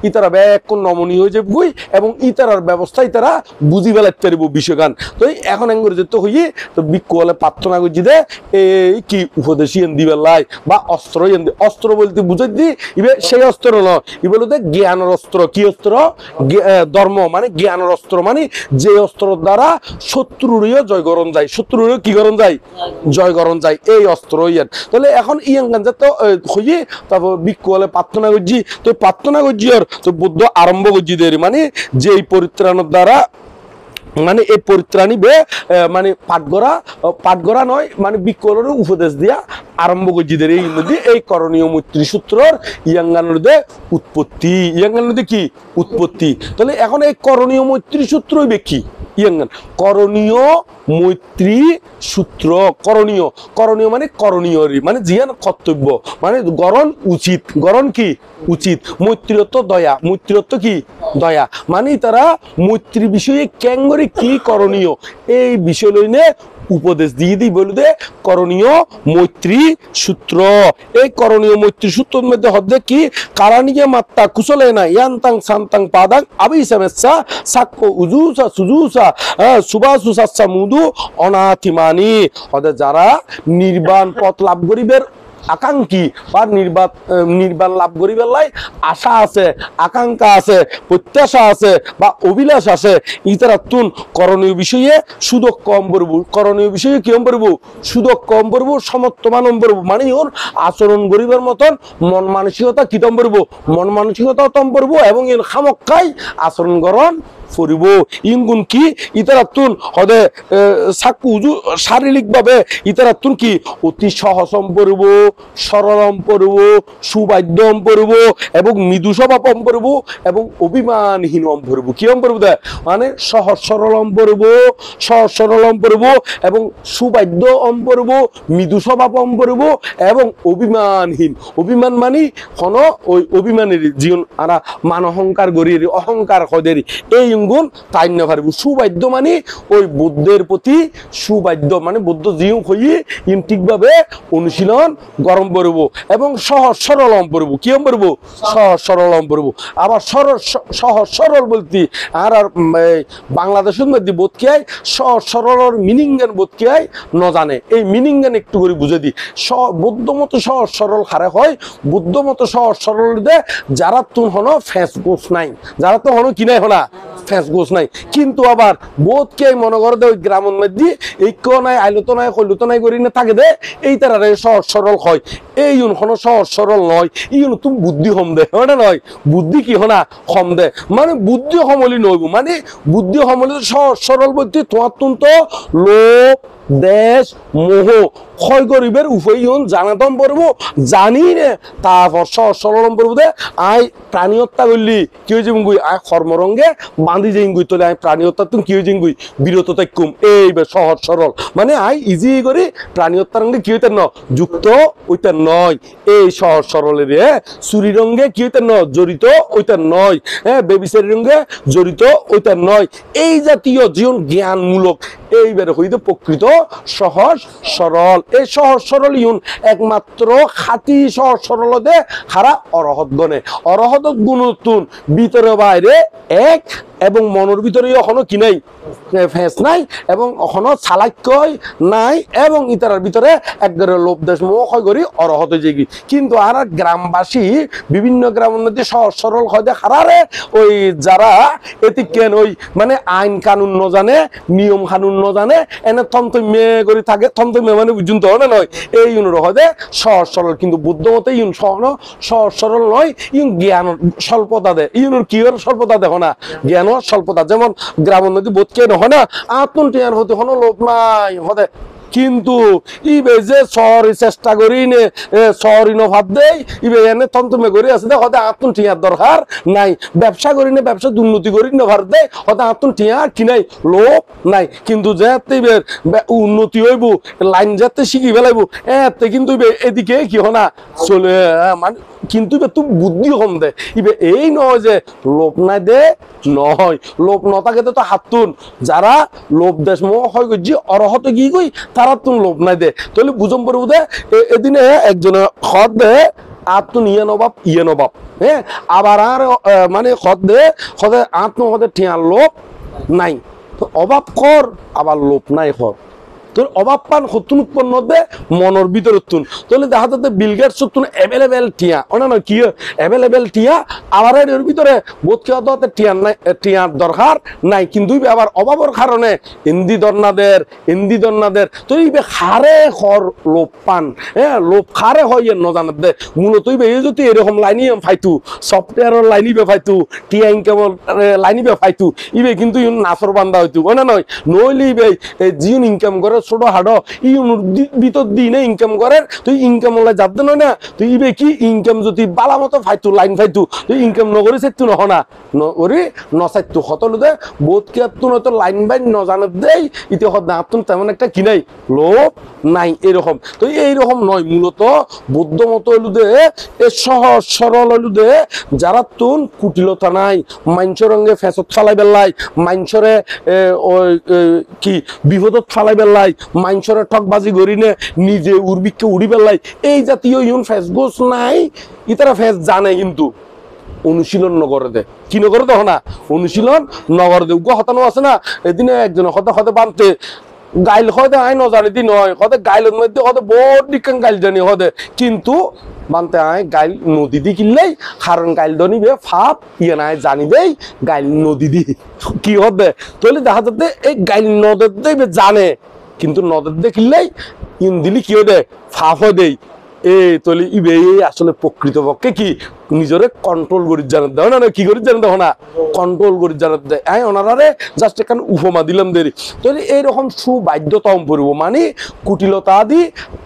S1: ইতারা ব্যাক নমনী হয়ে যাবই এবং ইতারার ব্যবস্থা ইতারা বুঝি বেলাতে পারিব বিষয়গান তো এখন এঙ্গরে যেতে হইয়ে তো বিকলে প্রার্থনা করছি দে এই কি উপদেশী এন দিবে লাই বা অস্ত্র বলতে বুঝাই দি ইবে সেই অস্ত্র নয়, ইবে হলো জ্ঞানের অস্ত্র। কি অস্ত্র? ধর্ম মানে জ্ঞানের অস্ত্র, মানে যে অস্ত্র দ্বারা শত্রুরও জয় করণ যায়, শত্রুরও কি করণ যায়? জয় করণ যায়, এই অস্ত্র ইয়ান। তাহলে এখন ইয়ান গাঞ্জা তো হইয়ে তারপর বিক্ষলে প্রার্থনা করছি, তো প্রার্থনা করছি আর তো বুদ্ধ আরম্ভ করছি দেরি, মানে যে পরিত্রাণের দ্বারা মানে এই পরিত্রাণী বে মানে পাঠ করা নয়, মানে বিকলের উপদেশ দিয়া আরম্ভ করছি এই নদী এই করণীয় মৈত্রী সূত্রর ইয়াঙ্গানোর উৎপত্তি, ইয়াঙ্গানোর কি উৎপত্তি। তাহলে এখন এই করণীয় মৈত্রী সূত্রই কি ইয়াঙ্গান করণীয় মৈত্রী সূত্র। করণীয়, করণীয় মানে করণীয় মানে জিয়ান কর্তব্য, মানে গরণ উচিত, গরণ কি উচিত। মৈত্রীয়ত্ব দয়া, মৈত্রীয়ত্ব কি দয়া, মানে তারা মৈত্রী বিষয়ে ক্যাঙ্গরে কি করণীয় এই বিষয় লইনে উপদেশ দিয়ে দিই বলে দে করণীয় মৈত্রী সূত্র। এই করণীয় মৈত্রী সূত্রের মধ্যে হচ্ছে কি কারানিয়ে মাত্তা কুশলে না ইয়ান্তাং শান্তাং পাদাং আবিসামেচ্ছা সাক্ষ্য উজুসা সুজুসা সুবাসুসাচ্ছা মুদু অনাথিমানি। হতে যারা নির্বাণ পথ লাভ করিবের আকাঙ্ক্ষী বা নির্বাণ লাভ করিবার লাই আশা আছে, আকাঙ্ক্ষা আছে, প্রত্যাশা আছে বা অভিলাষ আছে, ইতারা তুন করণীয় বিষয়ে সুদক কম পড়ব, করণীয় বিষয়ে কিরম পড়ব? সুদক কম পড়ব, সমর্থমান পড়ব, মানে ওর আচরণ করিবার মতন মন মানসিকতা কিতম পড়ব, মন মানসিকতা তম পড়ব এবং এর খামক্কাই আচরণ করণ ফুরিব। ইনগুণ কি ইতারাতুন হদে সাকু শারীরিকভাবে ইতারাতুন কি অতি সহসম পড়ব, সরলম পড়ব, সুবাদ্যম পড়ব এবং মৃদু স্বভাবম পড়ব এবং অভিমানহীনম পড়ব। কিরম পড়ব? মানে সহজ সরলম পড়ব, সহজ সরলম পড়ব এবং সুবাদ্য অম পড়ব, মৃদু স্বভাবম পড়ব এবং অভিমানহীন। অভিমান মানে কোন ওই অভিমানের জীবন আরা মান অহংকার গড়িয়ে অহংকার হদের এই গুণ তাই না পারব। সুবাদ্য মানে ওই বুদ্ধের প্রতি সুবাদ্য, মানে বুদ্ধ জিও হইয়ে ঠিকভাবে অনুশীলন গরম করব এবং সহজ সরলম পড়ব। কিরম পড়ব? সহজ সরলম পড়ব। আবার সহজ সরল বলতে আর বাংলাদেশের মধ্যে বোধ কি হয় সহজ সরলর মিনিং জ্ঞান বোধ কি হয় ন জানে, এই মিনিং জ্ঞান একটু করে বুঝে দিই। বুদ্ধ মতো সহজ সরল হারে হয়, বুদ্ধ মতো সহজ সরল দে যারা তুন হনো ফ্যাঁস গোস নাই, যারা তো হনো কি নাই হনা ফ্যাঁস গোস নাই, কিন্তু আবার বোধ কে মনে করে দে ওই গ্রামের মধ্যে ঐক্য নাই, আইলত নাই, কইলত নাই করি না থাকে দে এই তারা সহজ সরল হয়। এই হনো সহজ সরল নয়, ইউন তুমি বুদ্ধি কম দে, ওটা নয় বুদ্ধি কি হনা কম দে, মানে বুদ্ধি সমলি নইব, মানে বুদ্ধি সমলি সহজ সরল বলতে তোমার তো লোভ দেশ মোহ ক্ষয় গরিবের উপায় জানাতম পড়ব, জানি রে তারপর সহজ সরলম পড়ব দে আই প্রাণী হত্যা করলি কি হয়ে যাবি গুই, আই কর্মরঙ্গে বাঁধি যাই গুই, তোলে আই প্রাণী হত্যা তুমি কি হয়ে যাই গুই বিরত থাকুম, এই সহজ সরল মানে আই ইজি করি প্রাণী হত্যার রঙ্গে কি হইতেন ন যুক্ত ওইটার নয়, এই সহজ সরলের চুরি রঙ্গে কি হইতেন ন জড়িত ওইটার নয়, হ্যাঁ বেবিচারি রঙ্গে জড়িত ওইটার নয়। এই জাতীয় জীবন জ্ঞানমূলক এইবারে হইতে প্রকৃত সহজ সরল। এই সহজ সরল ইউন একমাত্র খাঁটি সহজ সরল দে হারা অরহত গণে। অরহত গুণতুন ভিতরে বাইরে এক এবং মনের ভিতরে এখনো কি নাই ফেস নাই এবং এখনো চালাক্যই নাই এবং ইতার ভিতরে একবারে লোভ দেশ মোহ করি অরহত যেগি। কিন্তু আর গ্রামবাসী বিভিন্ন গ্রামের মধ্যে সহজ সরল হয় হারারে ওই যারা এটি কেন ওই মানে আইন কানুন ন জানে, নিয়ম কানুন ন জানে, এনে থমথমে করে থাকে, থমথমে মানে বুঝুন তো না নয় এই ইউন হয় সহজ সরল। কিন্তু বুদ্ধ মতে ইউন সহজ সরল নয়, ইউন জ্ঞান স্বল্পতা দেয়। ইউনের কি স্বল্পতা দেখো না, জ্ঞান স্বল্পতা। যেমন গ্রামের মধ্যে বোধ কে হয় না আত্মটিয়ার হতে কোনো লোভ নাই হতে, কিন্তু ইবে যে শহরে চেষ্টা করি নে শহরই নভাব দেয় ইবে এনে তন্তমে করে আছে দেখ হতে আত্ম টিয়ার দরকার নাই, ব্যবসা করি না ব্যবসা দুর্নীতি করি নভার দেয় হতে আত্ম টিয়া কি নাই লোভ নাই। কিন্তু যেতে ইবের উন্নতি হইব লাইন যেতে শিখি ফেলাইব এতে কিন্তু এদিকে কি হনা চলে মানে, কিন্তু তুমি বুদ্ধি কম দে ইবে এই নয় যে লোভ নাই দে নয়, লোভ নথাকে তো হাতুন যারা লোভ দেশ মোহ হয় গজি অরহত কি কই তারা তুমি লোভ নাই দে, তাহলে বুঝম পড়ব দে এদিনে একজনে খত দে আত্ম ইয়ে নবাব হ্যাঁ, আবার আর মানে খত দে খতে আত্ম হতে ঠিয়ার লোভ নাই, তো অভাব কর আবার লোভ নাই কর, তোর অভাব পান হতুন উৎপন্ন হবে মনের ভিতর তুন তাহলে দেখা যাচ্ছে বিল গেটস তুন অ্যাভেলেবেল টিয়া অন্য কি অ্যাভেলেবেল টিয়া আবার এর ভিতরে বোধ কি হতে টিয়ার দরকার নাই কিন্তু আবার অভাবের কারণে ইন্দি দন্নাদের তো ইবে হারে হর লোভ পান হ্যাঁ লোভ খারে হয় নজানাত দে মূলত এই যদি এরকম লাইনি ফাইতু সফটওয়্যারের লাইনি বে ফাইতু টিয়া ইনকামের লাইনি বে ফাইতু ইবে কিন্তু নাচর বান্ধা হইতু না নয় নইলে ইবে জিউন ইনকাম করে ছোট হাড় ইউন ভিতর দিনে ইনকাম করে তুই ইনকাম হলে যাবতে নয় না তুই ইবে কি ইনকাম যদি বালা মতো ফাইতু লাইন ফাইতু তুই ইনকাম নগরে চাইতু নহ না নগরে নচাইতু হতলুদে বোধ কি তুই হয়তো লাইন বাইন নজানত দেই ইতি হত না তুন তেমন একটা কি নাই লোভ নাই এরকম তো এইরকম নয় মূলত বৌদ্ধ মত হলুদে এ সহজ সরল হলুদে যারা তুন কুটিলতা নাই মাইনসর রঙে ফেসত ফালাই বেলাই মাইনসরে কি বিপদত ফালাই বেলাই মাইনসরে ঠকবাজি করিনে নিজে উর্বিককে উড়ি বেলাই এই জাতীয় ইউন ফেস গোস নাই ইতারা ফেস জানে কিন্তু অনুশীলন নগরে দে কি নগরে দেহ না অনুশীলন নগরে দে উগ্র হতানো আছে না এদিনে একজন হতে হতে বানতে গাইল হতে আই নজানি দি নয় হতে গাইলের মধ্যে হতে বড় দিকান গাইল জানি হতে কিন্তু বানতে আয় গাইল নদী দি কিনলেই কারণ গাইল দনিবে ফাপ ইয়ে নাই জানি দেই গাইল নদী দি কি হবে তাহলে দেখা যাচ্ছে এই গাইল নদের দেবে জানে কিন্তু নদের দিয়ে কিনলেই ইন দিলি কি দে ফাপ হয় দেই তাহলে ইবে আসলে প্রকৃতপক্ষে কি নিজরে কন্ট্রোল করি জানাত দেয় না কি করি জানাত দেয় না কন্ট্রোল করি জানাত দেয় ওনারে জাস্ট এখানে উপমা দিলাম দেরি তাহলে এইরকম সুবাধ্যতা পড়ব মানে কুটিলতা আদি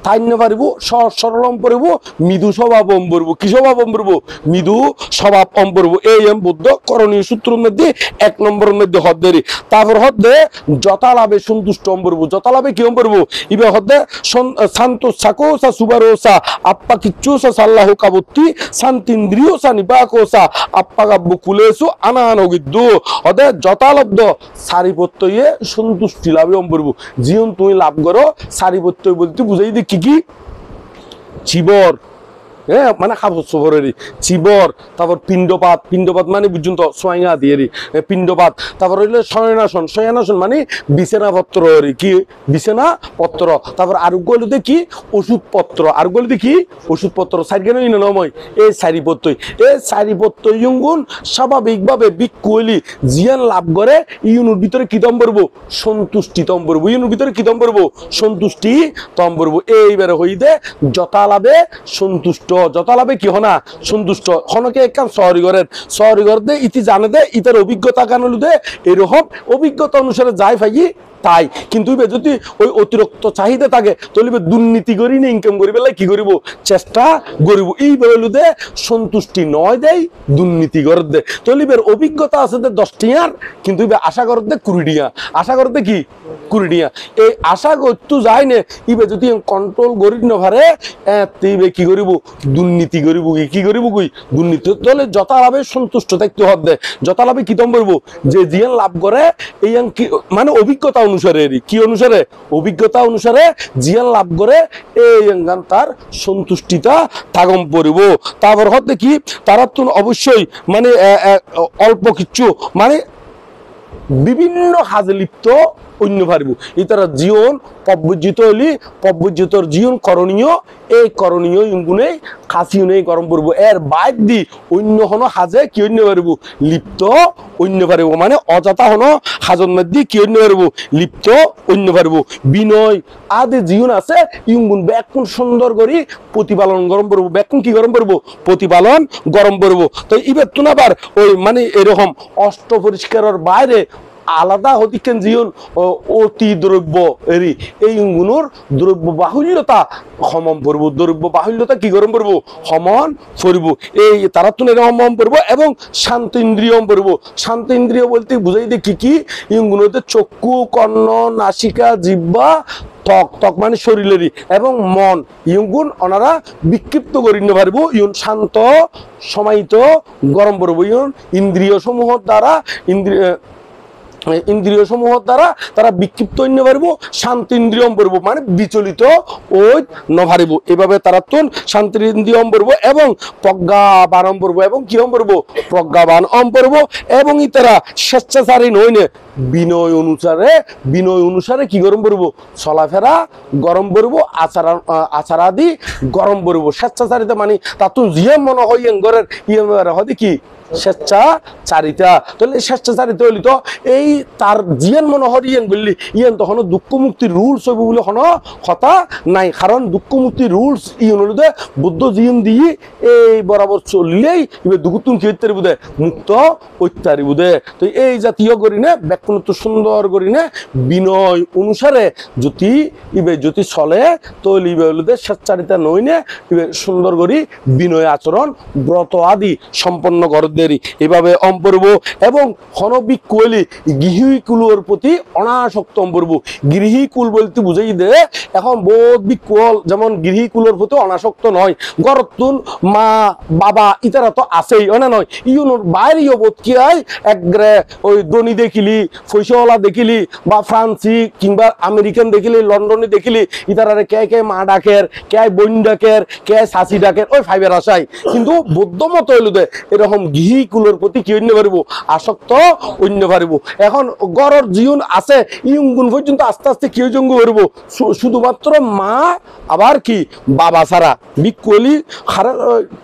S1: তাইন্য পারিব সহজ সরল পড়ব মৃদু স্বভাব পড়ব কি স্বভাব পড়ব মৃদু স্বভাব পড়ব এই বুদ্ধ করণীয় সূত্রের মধ্যে 1 নম্বরের মধ্যে হদ দেরি তারপর হদে যথালাভে সন্তুষ্ট পড়ব যথালাভে কি পড়ব ইবে হদে শান্ত সাকো সা সুবারোসা আপ্পা কিচ্ছু সা সাল্লাহ কাবত্তি শান্তি ইন্দ্রিয় সা নিপাকোসা আপ্পাগাব্বু কুলেসু আনানগিদ্দু অদে যথালব্ধ সারিপত্যয়ে সন্তুষ্টি লাভে অম্বরব জীবন তুমি লাভ করো সারিপত্য বলতে বুঝাই দি কি জীবর হ্যাঁ মানে খাবার সবরেরই চিবর তারপর পিণ্ডপাত মানে বুঝুন তো সোয়াইঙা দিয়ে পিণ্ডপাত তারপর হইলে শয়নাসন মানে বিছানা পত্র কি বিছানা পত্র তারপর আরোগ্য হলুদে কি ওষুধপত্র আরোগ্য হলুদে কি ওষুধপত্র সাইড কেন নয় এই সারিপত্র এই সারিপত্র ইয়ুন স্বাভাবিকভাবে বিক্ষুলি জিয়ান লাভ করে ইউনুর ভিতরে কি দম পড়বো সন্তুষ্টি তম পড়বো ইউনুর ভিতরে কি দম পড়বো সন্তুষ্টি তম পড়বো এইবারে হইদে যথালাভে সন্তুষ্ট যথালাভে কি হনা সন্তুষ্ট হনকে একখান শহরী ঘরের ইতি জানে দে ইতার অভিজ্ঞতা কান দে এরকম অভিজ্ঞতা অনুসারে যাই ভাই তাই কিন্তু যদি ওই অতিরিক্ত চাহিদা থাকে তাহলে দুর্নীতি করি না ইনকাম করি বেলায় কি করিব চেষ্টা করিব এই বেলুদে সন্তুষ্টি নয় দেয় দুর্নীতি করে দে তাহলে অভিজ্ঞতা আছে 10 টিয়ার কিন্তু আশা করে দে 20 টিয়া আশা করতে কি 20 টিয়া এই আশা করতে যায় না ইবে যদি কন্ট্রোল করি না পারে ইবে কি করিব দুর্নীতি করিব কি করিব কই দুর্নীতি তাহলে যথালাভে সন্তুষ্ট থাকতে হবে যথালাভে কি তম করব যে জিয়ান লাভ করে এই মানে অভিজ্ঞতা অনুসারে কি অনুসারে অভিজ্ঞতা অনুসারে জিয়ান লাভ করে এই তার সন্তুষ্টিটা থাকম পড়ব তারপর হতে কি তারা তো অবশ্যই মানে অল্প কিছু মানে বিভিন্ন কাজে লিপ্ত অন্য পারিব ইতারা জীবন পব্বজিত হলি পব্বজিতর জীবন করণীয় এই করণীয় ইগুনে খাসিও নেই গরম পড়ব এর বাইর দি অন্য হন হাজে কি অন্য পারিব লিপ্ত অন্য পারিব মানে অযথা হন হাজন মধ্যে কি অন্য পারিব লিপ্ত অন্য পারিব বিনয় আদি জীবন আছে ইগুন ব্যাকুন সুন্দর করি প্রতিপালন গরম পড়ব ব্যাকুন কি গরম পড়ব প্রতিপালন গরম পড়ব তো ইবে তুনাবার ওই মানে এরকম অষ্ট পরিষ্কারের বাইরে আলাদা হতিকেন জীবন অতি দ্রব্য এরি এই গুণর দ্রব্য বাহুল্যতা সমম পড়ব দ্রব্য বাহুল্যতা কি গরম পড়ব সমন পড়ব এই তারা তো এরকম পড়ব এবং শান্ত ইন্দ্রিয় পড়ব শান্ত ইন্দ্রিয় বলতে বুঝাই দে কি এই গুণতে চক্ষু কর্ণ নাসিকা জিহ্বা ত্বক মানে শরীরেরই এবং মন ইউগুণ ওনারা বিক্ষিপ্ত করি না পারব ইউন শান্ত সমাহিত গরম পড়ব ইউন ইন্দ্রিয় সমূহ দ্বারা ইন্দ্রিয় সমূহ দ্বারা তারা বিক্ষিপ্ত অন্য পারব শান্ত ইন্দ্রিয় পড়ব মানে বিচলিত ওই নভারিব এভাবে তারা তুন শান্ত ইন্দ্রিয় পড়ব এবং প্রজ্ঞাবান পড়ব এবং কি পড়ব প্রজ্ঞাবান পড়ব এবং তারা স্বেচ্ছাচারী নইনে বিনয় অনুসারে কি গরম করবো চলাফেরা গরম করবো আচার আদি গরম করবো স্বেচ্ছাচারিতা মানে তার তো জিয়ে মনে হয় ঘরের হয় কি স্বেচ্ছাচারিতা তাহলে স্বেচ্ছাচারিতা হইলি তো এই তার জিয়ান মনে হয় ইয়েন বললি ইয়েন তখন দুঃখ মুক্তির রুলস হইব বলে কোনো কথা নাই কারণ দুঃখ মুক্তির রুলস ইয়ে অনুরোধে বুদ্ধ জীবন দিয়ে এই বরাবর চললেই এবার দুঃখতুন কি হইতে বুধে মুক্ত হইতে বুধে তো এই জাতীয় করি না ব্যাকুণত্ব সুন্দর করি না বিনয় অনুসারে যদি চলে তো ইবে স্বেচ্ছাচারিতা নই নে ইবে সুন্দর করি বিনয় আচরণ ব্রত আদি সম্পন্ন করে দেরি এভাবে অম্পর্ব এবং হনবিকুলি গৃহীকুলোর প্রতি অনাসক্ত অম্পর্ব গৃহীকুল বলতে বুঝাই দে এখন বোধ বিকুল যেমন গৃহীকুলোর প্রতি অনাসক্ত নয় গরতুন মা বাবা ইতারা তো আছেই না নয় ইউনোর বাইরেও বোধ কি হয় একগ্রে ওই ধনী দেখিলি ফৈসওয়ালা দেখিলি বা ফ্রান্সি কিংবা আমেরিকান দেখিলি লন্ডনে দেখিলি ইতারারে কে মা ডাকের কে বোন ডাকের কে শাশি ডাকের ওই ফাইবের আশাই কিন্তু বৌদ্ধ মত হইল দে এরকম গৃহীকুলোর প্রতি কি অন্য পারিব আসক্ত অন্য পারিব এখন গড়র জীবন আছে ইয়ুগুণ পর্যন্ত আস্তে আস্তে কি জঙ্গ করব শুধুমাত্র মা আবার কি বাবা ছাড়া বিকুলি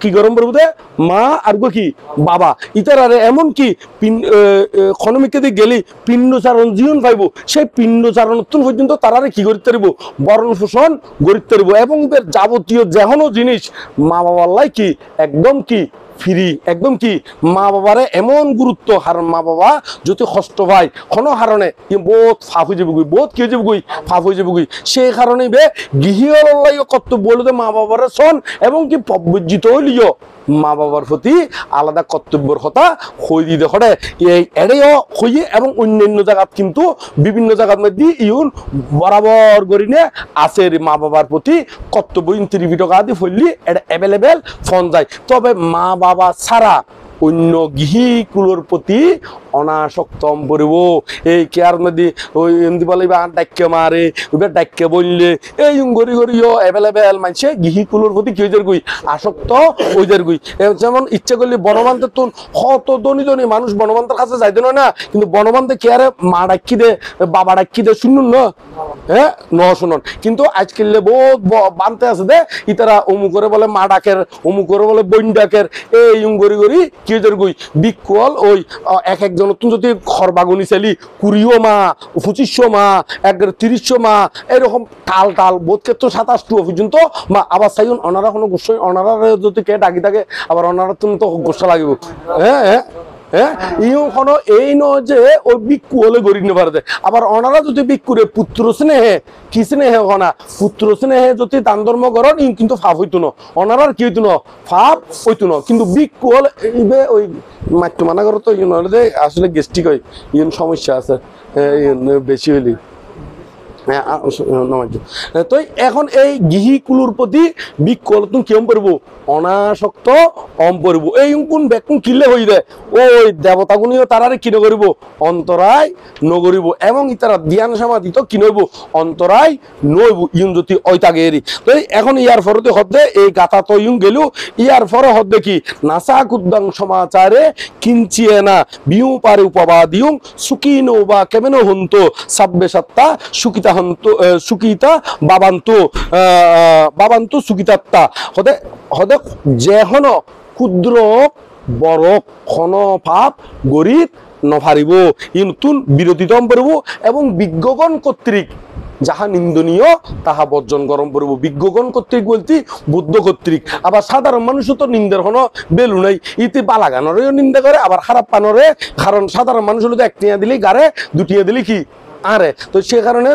S1: কি গরম করবো দে মা আর গো কি বাবা ইতারারে এমন কি ক্ষণমিকে দিয়ে গেলি পিণ্ডচারণ জীবন পাইব সেই পিণ্ডচারণ পর্যন্ত তারারে কি করতে পারবো বরণ পোষণ করতে পারবো এবং এর যাবতীয় যেকোনো জিনিস মা বাবার কি একদম কি ফ্রি একদম কি মা বাবারে এমন গুরুত্ব কারণ মা বাবা যদি কষ্ট পায় কোনো কারণে বহুত ফাফ হয়ে যাবো বহুত কি হয়ে যাবো ফাফ হয়ে যাবো সেই কারণে বে গৃহীয় কর্তব্য বলতে মা বাবারে শোন এবং কি প্রবজ্জিত হইলিও মা বাবার প্রতি আলাদা কর্তব্যের কথা হই দিয়ে দেখে এই এড়েও হইয়ে এবং অন্যান্য জায়গাত কিন্তু বিভিন্ন জায়গার মধ্যে ইউন বরাবর করিনে আছে মা বাবার প্রতি কর্তব্য ত্রিপিটক আদি ফললি এটা অ্যাভেলেবেল ফোন যায় তবে মা বাবা ছাড়া অন্য গৃহীকুলোর প্রতি অনাসক্ত পড়ব এই কেয়ার মধ্যে ওই এমনি বলে ডাক্কে মারে ওইবার ডাক্কে বললে এই গড়ি গড়িও অ্যাভেলেবেল মানছে গৃহীকুলোর প্রতি কি হয়ে গুই আসক্ত ওইদের গুই যেমন ইচ্ছে করলে বনবান্তের তো কত ধনী ধনী মানুষ বনবান্তের কাছে যাইতে না কিন্তু বনবান্তে কেয়ারে মা ডাক্কি দে বাবা ডাক্কি দে শুনুন না হ্যাঁ ন শুনুন কিন্তু আজকাল বহুত বানতে আছে দে ইতারা অমুক করে বলে মা ডাকের অমুক করে বলে বইন ডাকের এই গড়ি গড়ি কি হয়ে গুই বিকল ওই একজন নতুন যদি ঘর বাগুনি চালি 20 মা 2500 মা 30 মা এরকম টাল বোধ ক্ষেত্র 27 পর্যন্ত মা আবার চাই ওনারা কোনো গোস্বা ওনারা যদি কে ডাকি থাকে আবার ওনারা তুমি তো গোস্বা লাগিব হ্যাঁ হ্যাঁ হ্যাঁ ইউনো এই নয় যে ওই বিক্ষু হলে গড়ি নিতে পারে আবার ওনারা যদি বিক্ষুরে পুত্র স্নেহে কি স্নেহে হনা পুত্র স্নেহে যদি দান ধর্ম করেন ই কিন্তু ফাপ হইতো না ওনারার কি হইতো না ফাপ হইতো না কিন্তু বিক্ষু হলে এইবে ওই মাত্র মানা করো তো ইউনো আসলে গেস্টিক হয় ইউন সমস্যা আছে বেশি হইলি তো এখন এই গৃহীকুলোর প্রতি বিকল তুমি কেমন পারবো অনাসক্ত পড়ব এই কোন ব্যাকুন কিলে হই দে ওই দেবতাগুনিও তারারে কি নগরিব অন্তরায় নগরিব এবং ইতারা ধ্যান সমাধি তো কি নইব অন্তরায় নইব ইউন যদি ওইটাকে এরি তো এখন ইয়ার ফরতে হদ্দে এই গাথা তো ইউন গেল ইয়ার ফরে হদ্দে কি নাসা কুদ্দাং সমাচারে কিঞ্চিয়ে না বিউ পারে উপবাদিউং সুকিনো বা কেমেনো হন্ত সাব্বে সত্তা সুকিতা হন্ত সুকিতা বাবান্তু সুকিতাত্তা হদে হদে যেহন ক্ষুদ্র বড় ক্ষণ পাপ গরিব নফারিব ই নতুন বিরতিতম করব এবং বিজ্ঞগণ কর্তৃক যাহা নিন্দনীয় তাহা বর্জন গরম করব বিজ্ঞগণ কর্তৃক বলতে বুদ্ধ কর্তৃক আবার সাধারণ মানুষও তো নিন্দার কোনো বেলু নাই ইতি বালাগানরেও নিন্দা করে আবার খারাপ পানরে কারণ সাধারণ মানুষ হলো তো একটিয়া দিলি গারে দুটিয়া দিলি কি আরে তো সে কারণে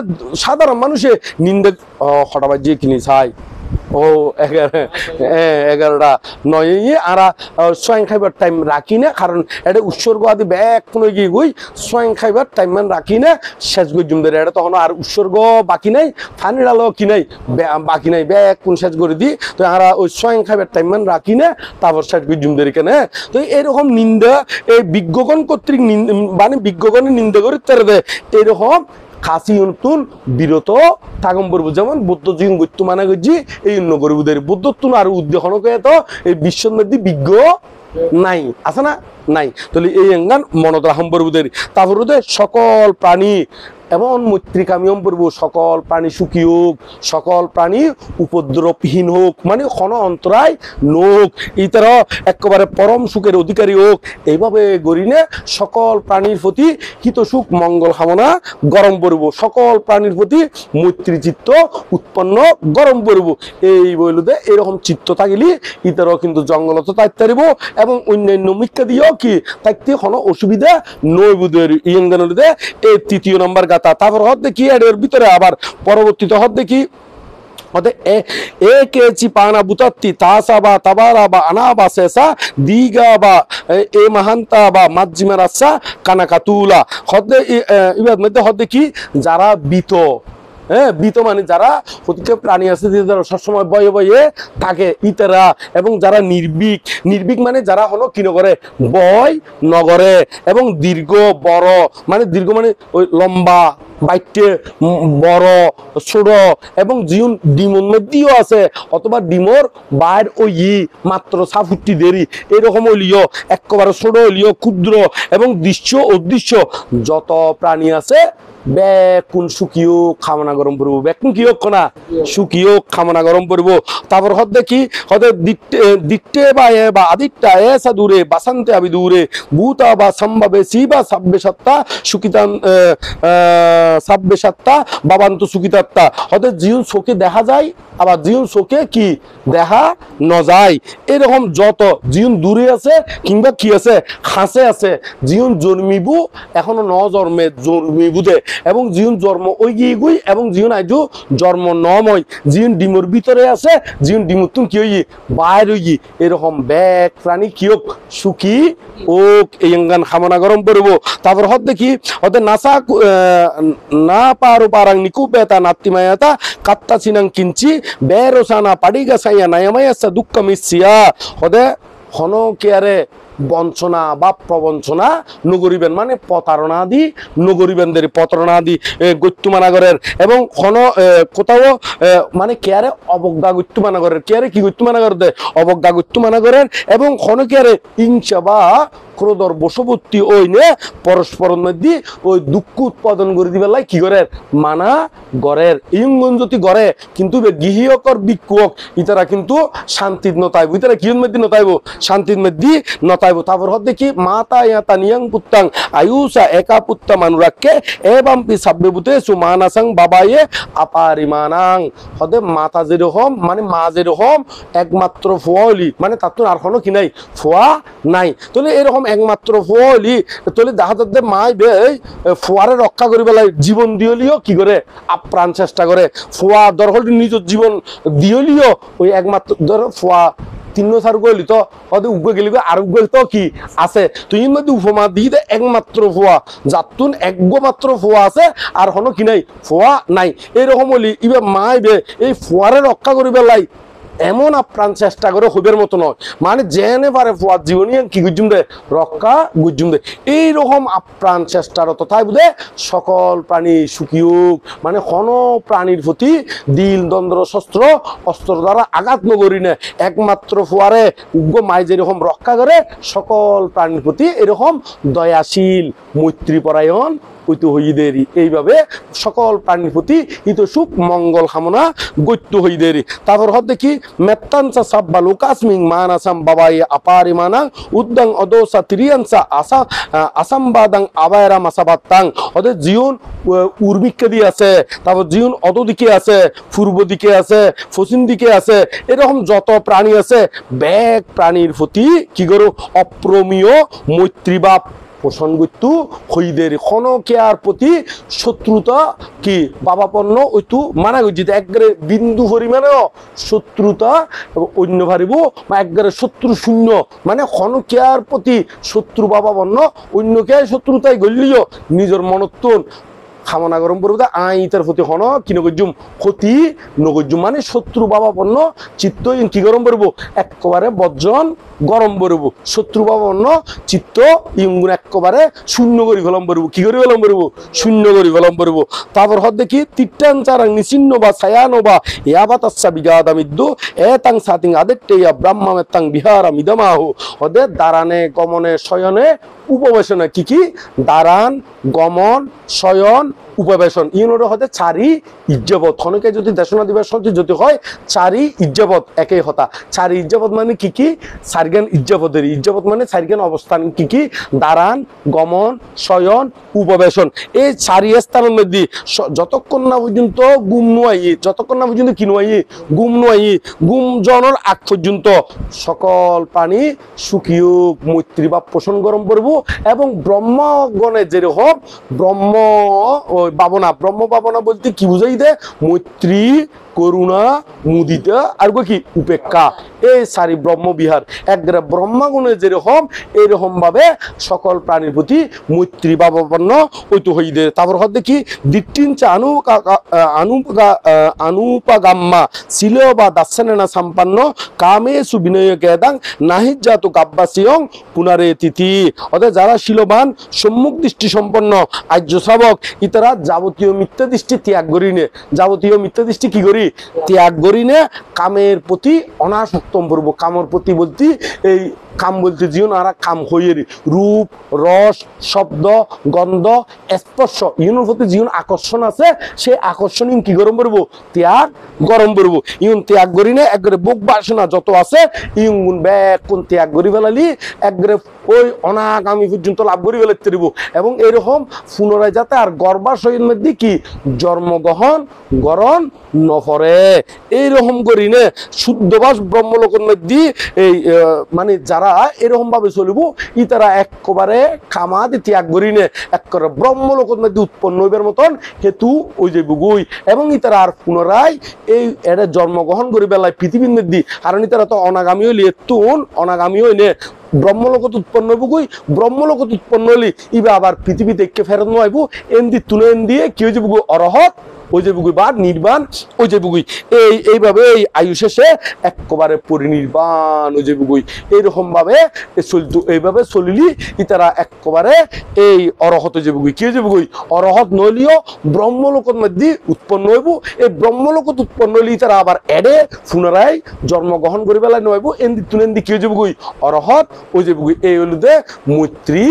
S1: সাধারণ মানুষে নিন্দা হঠাৎ যে কিনি চাই ও 11টা 9 আর স্বয়ং খাইবার টাইম রাখি না কারণ এটা উৎসর্গ আদি ব্যাগ কোনো গিয়ে গই স্বয়ং খাইবার টাইম মান রাখি না শেষ গই জুমদের এটা তখন আর উৎসর্গ বাকি নাই ফানি ডালো কি নাই বাকি নাই ব্যাগ কোন শেষ করে দি তো আর ওই স্বয়ং খাইবার টাইম মান রাখি না তারপর শেষ গই জুমদের কেনে তো এরকম নিন্দা এই বিজ্ঞগণ কর্তৃক মানে বিজ্ঞগণের নিন্দা করে তেরে দেয় এরকম খাসি নতুন বিরত থাকম পড়ব যেমন বুদ্ধ জীবন গত্য মানা করছি এই অন্য গরিবদের বুদ্ধত্ব আর উদ্দেশনকে তো এই বিশ্বর মধ্যে বিজ্ঞ নাই, আছে না নাই। তাহলে এই এঙ্গান মনত রাখম পড়বুদের। তারপরে সকল প্রাণী এমন মৈত্রিকামী পড়ব, সকল প্রাণী সুখী হোক, সকল প্রাণী উপদ্রবহীন হোক, মানে ক্ষণ অন্তরায় নোক, ইতার একেবারে পরম সুখের অধিকারী হোক। এইভাবে গড়িনে সকল প্রাণীর প্রতি হিত সুখ মঙ্গল কামনা গরম পড়ব, সকল প্রাণীর প্রতি মৈত্রী চিত্ত উৎপন্ন গরম পড়ব। এই বইলুদে এরকম চিত্ত থাকিলে ইতারও কিন্তু জঙ্গলত তাইতারিব এবং অন্যান্য মিথ্যা দিয়েও কি তাইতে কোনো অসুবিধা নই বুধের ইয়ঙ্গানুদে। এই তৃতীয় নম্বর গাথা। তারপর হদ দেখি এর ভিতরে আবার পরবর্তীতে হদ দেখি একেচি পানা বুতাত্তি তাসা বা তাবারা বা আনা বা শেষা দিগা বা এ মাহান্তা বা মাজ্জিমা রাসা কানাকাতুলা হদে ইবাদ মধ্যে হদে কি যারা বিত, হ্যাঁ বিত মানে যারা প্রতিটা প্রাণী আছে যারা সবসময় বয়ে বয়ে থাকে ইতারা, এবং যারা নির্ভীক, নির্ভীক মানে যারা হলো কি নগরে বয় নগরে, এবং দীর্ঘ বড় মানে দীর্ঘ মানে ওই লম্বা বাইটে বড় ছোট, এবং জিউন ডিমর মধ্যেও আছে অথবা ডিমর বাইর ওই মাত্র সাফুটি দেরি এরকম হইলিও, একেবারে ছোট হইলিও, ক্ষুদ্র এবং দৃশ্য অদৃশ্য যত প্রাণী আছে বেকুন সুখিও খামনা গরম পড়ব, বেকুন কি হোক না সুখিও খামনা গরম পড়ব। তারপর হদ দেখি হদে দিট্টে বা এ বা আদিত্যা এসা দূরে বাসান্তে আবি দূরে ভূতা বা সম্ভাবে শিবা সাব্বে সত্তা সুখিতান সাব্বে সত্তা বাবান্ত সুখিতাত্তা। হদে জীবন চোখে দেখা যায় আবার জীবন চোখে কি দেখা ন যায়, এরকম যত জীবন দূরে আছে কিংবা কি আছে খাসে আছে, জীবন জন্মিব এখনো ন জন্মে জন্মিবুদে, এবং জীবন জন্ম ওই গিয়ে গুই, এবং জীবন আইজু জন্ম নময়, জীবন ডিমর ভিতরে আছে, জীবন ডিমর তুমি কি হই বাইর হই, এরকম ব্যাগ প্রাণী কি হোক সুখী ওক এই অঙ্গান খামনা গরম পড়ব। তারপর হদ দেখি হতে নাসা না পারো পারাং নিকু বেতা নাত্তিমায়াতা কাত্তা চিনাং কিঞ্চি বেরোসানা পাডিগা সাইয়া নায়ামায়াসা দুঃখ মিসিয়া হদে হন কেয়ারে বঞ্চনা বা প্রবঞ্চনা নগরিবেন, মানে প্রতারণা দি নগরিবেনদের প্রতারণা দি গৈত্যমানাগরের, এবং কোন কোথাও মানে কেয়ারে অবজ্ঞা গৈত্যমানাগরের, কেয়ারে কি গৈত্যমানাগর দে অবজ্ঞা গৈত্যমানাগরের, এবং কোন কেয়ারে হিংসা বা ক্রোধর বশবর্তী ওই নে পরস্পরের মধ্যে ওই দুঃখ উৎপাদন করে দিবে লাই কি করে মানা গড়ের ইঙ্গন যদি গড়ে, কিন্তু গৃহীয়কর বিক্ষোভ ইতারা কিন্তু শান্তির নতাইব, ইতারা কি মধ্যে নতাইব শান্তির মধ্যে নতাইব। তারপর হদ দেখি মাতা ইয়াতা নিয়াং পুত্তাং আয়ুষা একা পুত্তা মানুরাক্কে এবং পি সাব্যবুতে সুমানাসাং বাবায়ে আপারিমানাং। হদে মাতা যেরকম মানে মা যেরকম একমাত্র ফোয়ালি, মানে তার তো আর কোনো কি নাই ফোয়া নাই, তাহলে এরকম একমাত্র ফোয়ালি তাহলে দেখা যাচ্ছে মাই বে ফোয়ারে রক্ষা করি বেলায় জীবন দিয়লিও কি করে আপ্রাণ চেষ্টা করে, ফোয়া দরকার নিজের জীবন দিয়লিও ওই একমাত্র ধর ফোয়া তিন সার গলি তো ওদের উগ্র গেলি আর উগ্র তো কি আছে, তুই মধ্যে উপমা দিয়ে একমাত্র ফোয়া যাতুন একমাত্র ফোয়া আছে আর হনো কি নাই ফোয়া নাই, এরকম বলি এবার মাই বে এই ফোয়ারে রক্ষা করি বেলাই এমন আপ্রাণ চেষ্টা করে হইবের মতো নয়, মানে জেনে পারে ফুয়ার জীবনী কি গুজুম দে রক্ষা গুজুম দে এইরকম আপ্রাণ চেষ্টারত তাই বুঝে সকল প্রাণী সুখী হোক, মানে কোন প্রাণীর প্রতি দিল দ্বন্দ্ব শস্ত্র অস্ত্র দ্বারা আঘাত নগরী নে একমাত্র ফুয়ারে উগ্র মাই যেরকম রক্ষা করে সকল প্রাণীর প্রতি এরকম দয়াশীল মৈত্রীপরায়ণ ঐত হইদেরি, এইভাবে সকল প্রাণীর প্রতি হিত সুখ মঙ্গল কামনা গৈত্য হইদেরি। তারপর হদ দেখি মেত্তানসা সাব্বা লোকাসমিং মানাসাম বাবাই আপারি মানা উদ্দাং অদোসা তিরিয়ানসা আসা আসামবাদাং আবায়রা মাসাবাত্তাং। ওদের জীবন উর্মিককে দিয়ে আছে, তারপর জীবন অত দিকে আছে, পূর্ব দিকে আছে, পশ্চিম দিকে আছে, এরকম যত প্রাণী আছে ব্যাগ প্রাণীর প্রতি কি করো অপ্রমেয় মৈত্রীভাব পোষণ করতু হইদের ক্ষণকেয়ার প্রতি শত্রুতা কি বাবাপন্ন ওইটু মানা করছি একবারে বিন্দু পরিমাণেও শত্রুতা অন্য ভারিব বা একবারে শত্রু শূন্য, মানে ক্ষণকেয়ার প্রতি শত্রু বাবাপন্ন অন্য কেয়ার শত্রুতায় গড়লিও নিজের মনত্বন খামনা গরম পড়ব আই ইতার প্রতি হন কি নগজুম ক্ষতি নগজুম মানে শত্রু ভাবাপন্ন চিত্ত কি গরম পড়ব একেবারে বজ্জন গরম পড়ব শত্রু ভাবাপন্ন চিত্ত ইঙ্গুন একেবারে শূন্য করি ফেলাম পড়ব কি করি ফেলাম পড়ব শূন্য করি ফেলাম পড়ব তারপর হদ দেখি তিট্টান চারাং নিচিন্ন বা ছায়ানো বা ইয়াবাতাচ্ছা বিগাদামিদ্দু এতাং সাতিং আদেট্টেয়া ব্রাহ্মামেত্তাং বিহারা মিদমাহু হদে দারানে গমনে শয়নে উপবেশনে কি কি দারান গমন শয়ন উপবেশন ইউনোর হতে চারি ইজ্জবত খনকে যদি দেশনা দিবস যদি হয় চারি ইজ্জবত একই হতা চারি ইজ্জবত মানে কি কি চারগান ইজ্জবতের ইজ্জবত মানে চারগান অবস্থান কি কি দারান গমন শয়ন উপবেশন এই চারি স্থানের মধ্যে যতক্ষণ না পর্যন্ত গুম নোয়াই যতক্ষণ না পর্যন্ত কি নোয়াই গুম নোয়াই গুম জনের আগ পর্যন্ত সকল প্রাণী সুখীয়ুক মৈত্রী বা পোষণ গরম করব এবং ব্রহ্মগণে যেরকম ব্রহ্ম ভাবনা ব্রহ্ম ভাবনা বলতে কি বুঝাই দে মৈত্রী করুণা মুদিতা আর কি উপেক্ষা এই সারি ব্রহ্মবিহার একবারে ব্রহ্মাগুণে যেরকম এইরকম ভাবে সকল প্রাণীর প্রতি মৈত্রী ভাবাপন্ন হইতে হইদে তারপর হচ্ছে কি দিট্টিনচা আনুপাগাম্মা ছিল বা দাসেনা সম্পন্ন কামে সুবিনয় কেদাং নাহিজাত কাব্যাসিয়ং পুনারে তিথি অর্থাৎ যারা শিলবান সম্মুখ দৃষ্টি সম্পন্ন আর্য শাবক ইতারা যাবতীয় মিথ্যা দৃষ্টি ত্যাগ করিনে যাবতীয় মিথ্যা দৃষ্টি কি করি ত্যাগ করিনে কামের প্রতি অনাসক্তম পড়ব কামের প্রতি বলতে এই কাম বলতে জীবন আর কাম হইয়ে রূপ রস শব্দ গন্ধ স্পর্শ ইউনের প্রতি জীবন আকর্ষণ আছে সেই আকর্ষণ ইউন কি গরম করবো ত্যাগ গরম করবো ইউন ত্যাগ করি না একবারে বুক বাসনা যত আছে ইউন গুণ ব্যাগ কোন ত্যাগ করি ফেলালি একবারে ওই অনাগামী পর্যন্ত লাভ করি ফেলাতে দিব এবং এরকম পুনরায় যাতে আর গর্ভাশয়ের মধ্যে কি জন্মগ্রহণ গরণ নফরে এইরকম করি নে শুদ্ধবাস ব্রহ্মলোকের মধ্যে এই মানে যারা এরকম ভাবে চলিব ই তারা একবারে খামাদ ত্যাগ করি নে একবারে ব্রহ্মলোকের মধ্যে উৎপন্ন হইবার মতন হেতু ওই যে বুগুই এবং ই তারা আর পুনরায় এই এটা জন্মগ্রহণ করি বেলায় পৃথিবীর মধ্যে কারণ ই তারা তো অনাগামী হইলে তুন অনাগামী হইলে ব্রহ্মলোকত উৎপন্ন হইবই ব্রহ্মলোকত উৎপন্ন হইলে ইবা আবার পৃথিবীতে ফেরত নইব এন্দি তুলে দিয়ে কি হয়ে যাবো অরহত ওই যে বুগুই বা নির্বাণ ওই যে বুগুই এইভাবে এই আয়ু শেষে একেবারে পরিনির্বাণ ওই যে বুগুই এইরকম ভাবে চলতো এইভাবে চলিলি ইতারা একেবারে এই অরহত যে বুগুই কি যে বুগুই অরহত নইলিও ব্রহ্মলোকের মধ্যে উৎপন্ন হইব এই ব্রহ্মলোকত উৎপন্ন হইলে ইতারা আবার এডে পুনরায় জন্মগ্রহণ করি বেলায় নইব এন্দি তুলেন্দি কি যে বুগুই অরহত ওই যে বুগুই এই হলো দে মৈত্রী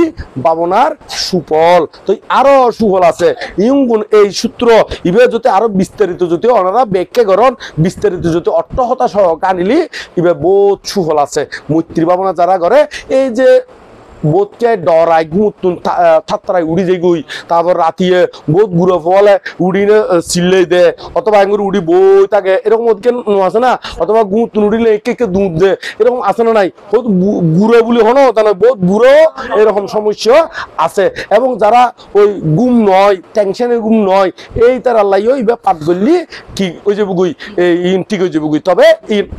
S1: ভাবনার সুফল তো আরো সুফল আছে ইউগুণ এই সূত্র ইবে যদি আরো বিস্তারিত যদি ওনারা ব্যাখ্যা করেন বিস্তারিত যদি অর্থহতা সহ কানিলি ইবে বহুত সুফল আছে মৈত্রী ভাবনা যারা করে এই যে বোধকে ডরাই গুতুন থাত্রাই উড়ি যাই গুই তারপর রাতিয়ে বোধ গুড়ো ফলে উড়িনে চিল্লাই দে অথবা আঙুর উড়ি বই থাকে এরকম ওদিকে আছে না অথবা গুতুন উড়িলে একে একে দুধ দে এরকম আছে না নাই বহুত বুড়ো বলে হনো তাহলে বহুত বুড়ো এরকম সমস্যা আছে এবং যারা ওই গুম নয় টেনশনে গুম নয় এই তার আল্লাহ ইবে পাঠ করলি কি ওই যে বুগুই এই ঠিক হয়ে যাবে বুগুই তবে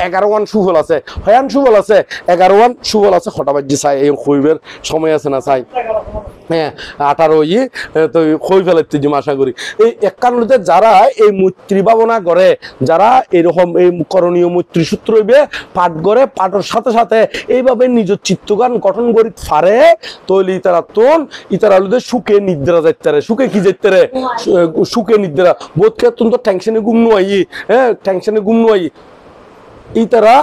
S1: 11 সুফল আছে হয়ান সুফল আছে 11 সুফল আছে হঠাবাজি চাই এই কইবের সময় আছে না চাই হ্যাঁ 18 তো কই ফেলাতে যে আশা করি এই একান্নতে যারা এই মৈত্রী ভাবনা করে যারা এরকম এই করণীয় মৈত্রী সূত্র হইবে পাঠ করে পাঠের সাথে সাথে এইভাবে নিজ চিত্তগান গঠন করি পারে তৈলি তারা তোন ইতারা সুখে নিদ্রা যাইতে সুখে কি যাইতে সুখে নিদ্রা বোধকে অত্যন্ত টেনশনে গুম নয় হ্যাঁ টেনশনে গুম নয় ইতারা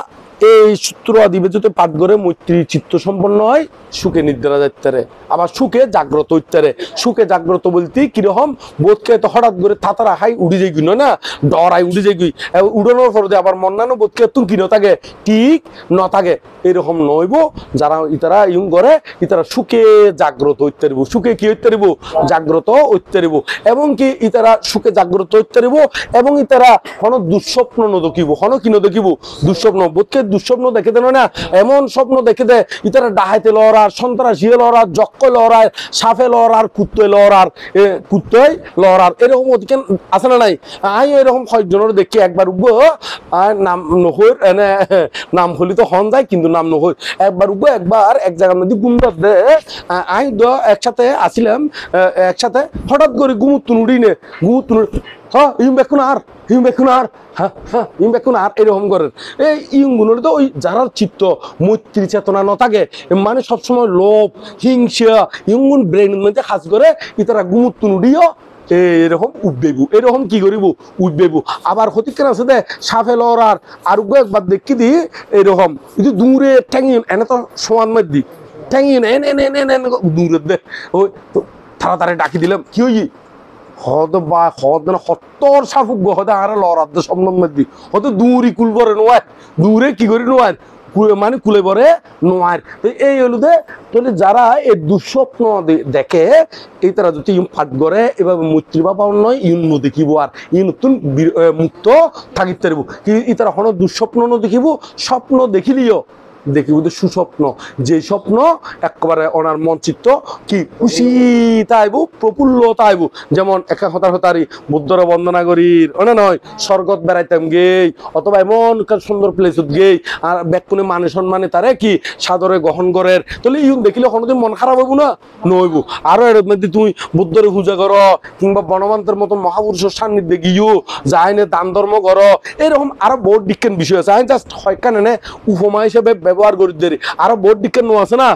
S1: এই সূত্র আদিবে যদি পাঠ করে মৈত্রী চিত্ত সম্পন্ন হয় সুখে নিদ্রা যাইতে আবার সুখে জাগ্রত হইতে সুখে জাগ্রত বলতে কিরকম বোধকে তো হঠাৎ করে থাতারা হাই উড়ি যাই গুই না ডরাই উড়ি যাই গুই উড়ানোর পর আবার মন্নানো বোধকে তুন কি থাকে ঠিক ন থাকে এরকম নইব যারা ইতারা ইউং করে ইতারা সুখে জাগ্রত হইতে পারিব সুখে কি হইতে পারিব জাগ্রত হইতে পারিব এবং কি ইতারা সুখে জাগ্রত হইতে পারিব এবং ইতারা হন দুঃস্বপ্ন নদকিব হন কি নদকিব দুঃস্বপ্ন বোধকে দুঃস্বপ্ন দেখে দেন না, এমন স্বপ্ন দেখে দে ইতারা ডাহাইতে লড়ার, সন্ত্রাসী লড়ার, যক্ষ লড়ার, সাফে লড়ার, কুত্তয় লড়ার, কুত্তয় লড়ার, এরকম অধিকার আছে না নাই? আমি এরকম কয়েকজনের দেখি একবার উঠবো নাম নহর এনে নাম হলি তো হন যায় কিন্তু নাম নহর একবার উঠবো, একবার এক জায়গার মধ্যে গুমরাত দে আই একসাথে আসিলাম, একসাথে হঠাৎ করে গুমুতুন উড়িনে গুমুতুন হ্যাঁ ইম বেকুন আর ইম বেকুন আর হ্যাঁ হ্যাঁ ইম বেকুন আর এরকম করেন। এই ইমগুলোর তো ওই যারা চিত্ত মৈত্রী চেতনা ন থাকে, মানে সবসময় লোভ হিংসা ইমগুন ব্রেনের মধ্যে কাজ করে, ইতারা গুমুতুন উড়িও এরকম উঠবেবু, এরকম কি করিব উঠবেবু। আবার হতিকেন আছে দে সাফে লড়ার আর একবার দেখি দি এরকম কিন্তু দূরে ঠ্যাঙিন এনে তো সমান মার দি ঠ্যাঙিন এন এন এন এন দূরে দে ওই তাড়াতাড়ি ডাকি দিলাম কি হই হদ বা হদ না হত্তর সাফুক হদে আর লড়ার দে সম্মান মার দি হয়তো দূরই কুল করে নোয়ার দূরে কি করি নোয়ার মানে কুলে পরে নোয়ার। এই হলো দে তাহলে যারা এই দুঃস্বপ্ন দেখে এই তারা যদি ইম ফাট করে এভাবে মৈত্রী বা পাওয়ার নয় ইউন দেখিব আর ই নতুন মুক্ত থাকিতে পারব। কি ই তারা হন দুঃস্বপ্ন দেখিব, স্বপ্ন দেখিলিও দেখিব সুস্বপ্ন, যে স্বপ্ন একেবারে ওনার মন চিত্ত কি খুশি তাইব প্রফুল্লতা আইব। যেমন একা হতার হতারি বুদ্ধর বন্দনা করির অনে নয় স্বর্গত বেড়াইতাম গেই অথবা এমন সুন্দর প্লেসত গেই আর ব্যাকুনে মানে সম্মানে তারে কি সাদরে গ্রহণ করের, তাহলে ইউন দেখিলে কোনোদিন মন খারাপ হইব না নইব। আরো এর মধ্যে তুমি বুদ্ধরে পূজা করো কিংবা বনমান্তের মতো মহাপুরুষের সান্নিধ্যে গিয়েও যাইনে দান ধর্ম করো, এরকম আরো বহুত বিজ্ঞান বিষয় আছে। আমি জাস্ট হয়কান এনে উপমা হিসেবে ব্যবহার করি দেরি, আরো বোর্ড বিজ্ঞান আছে না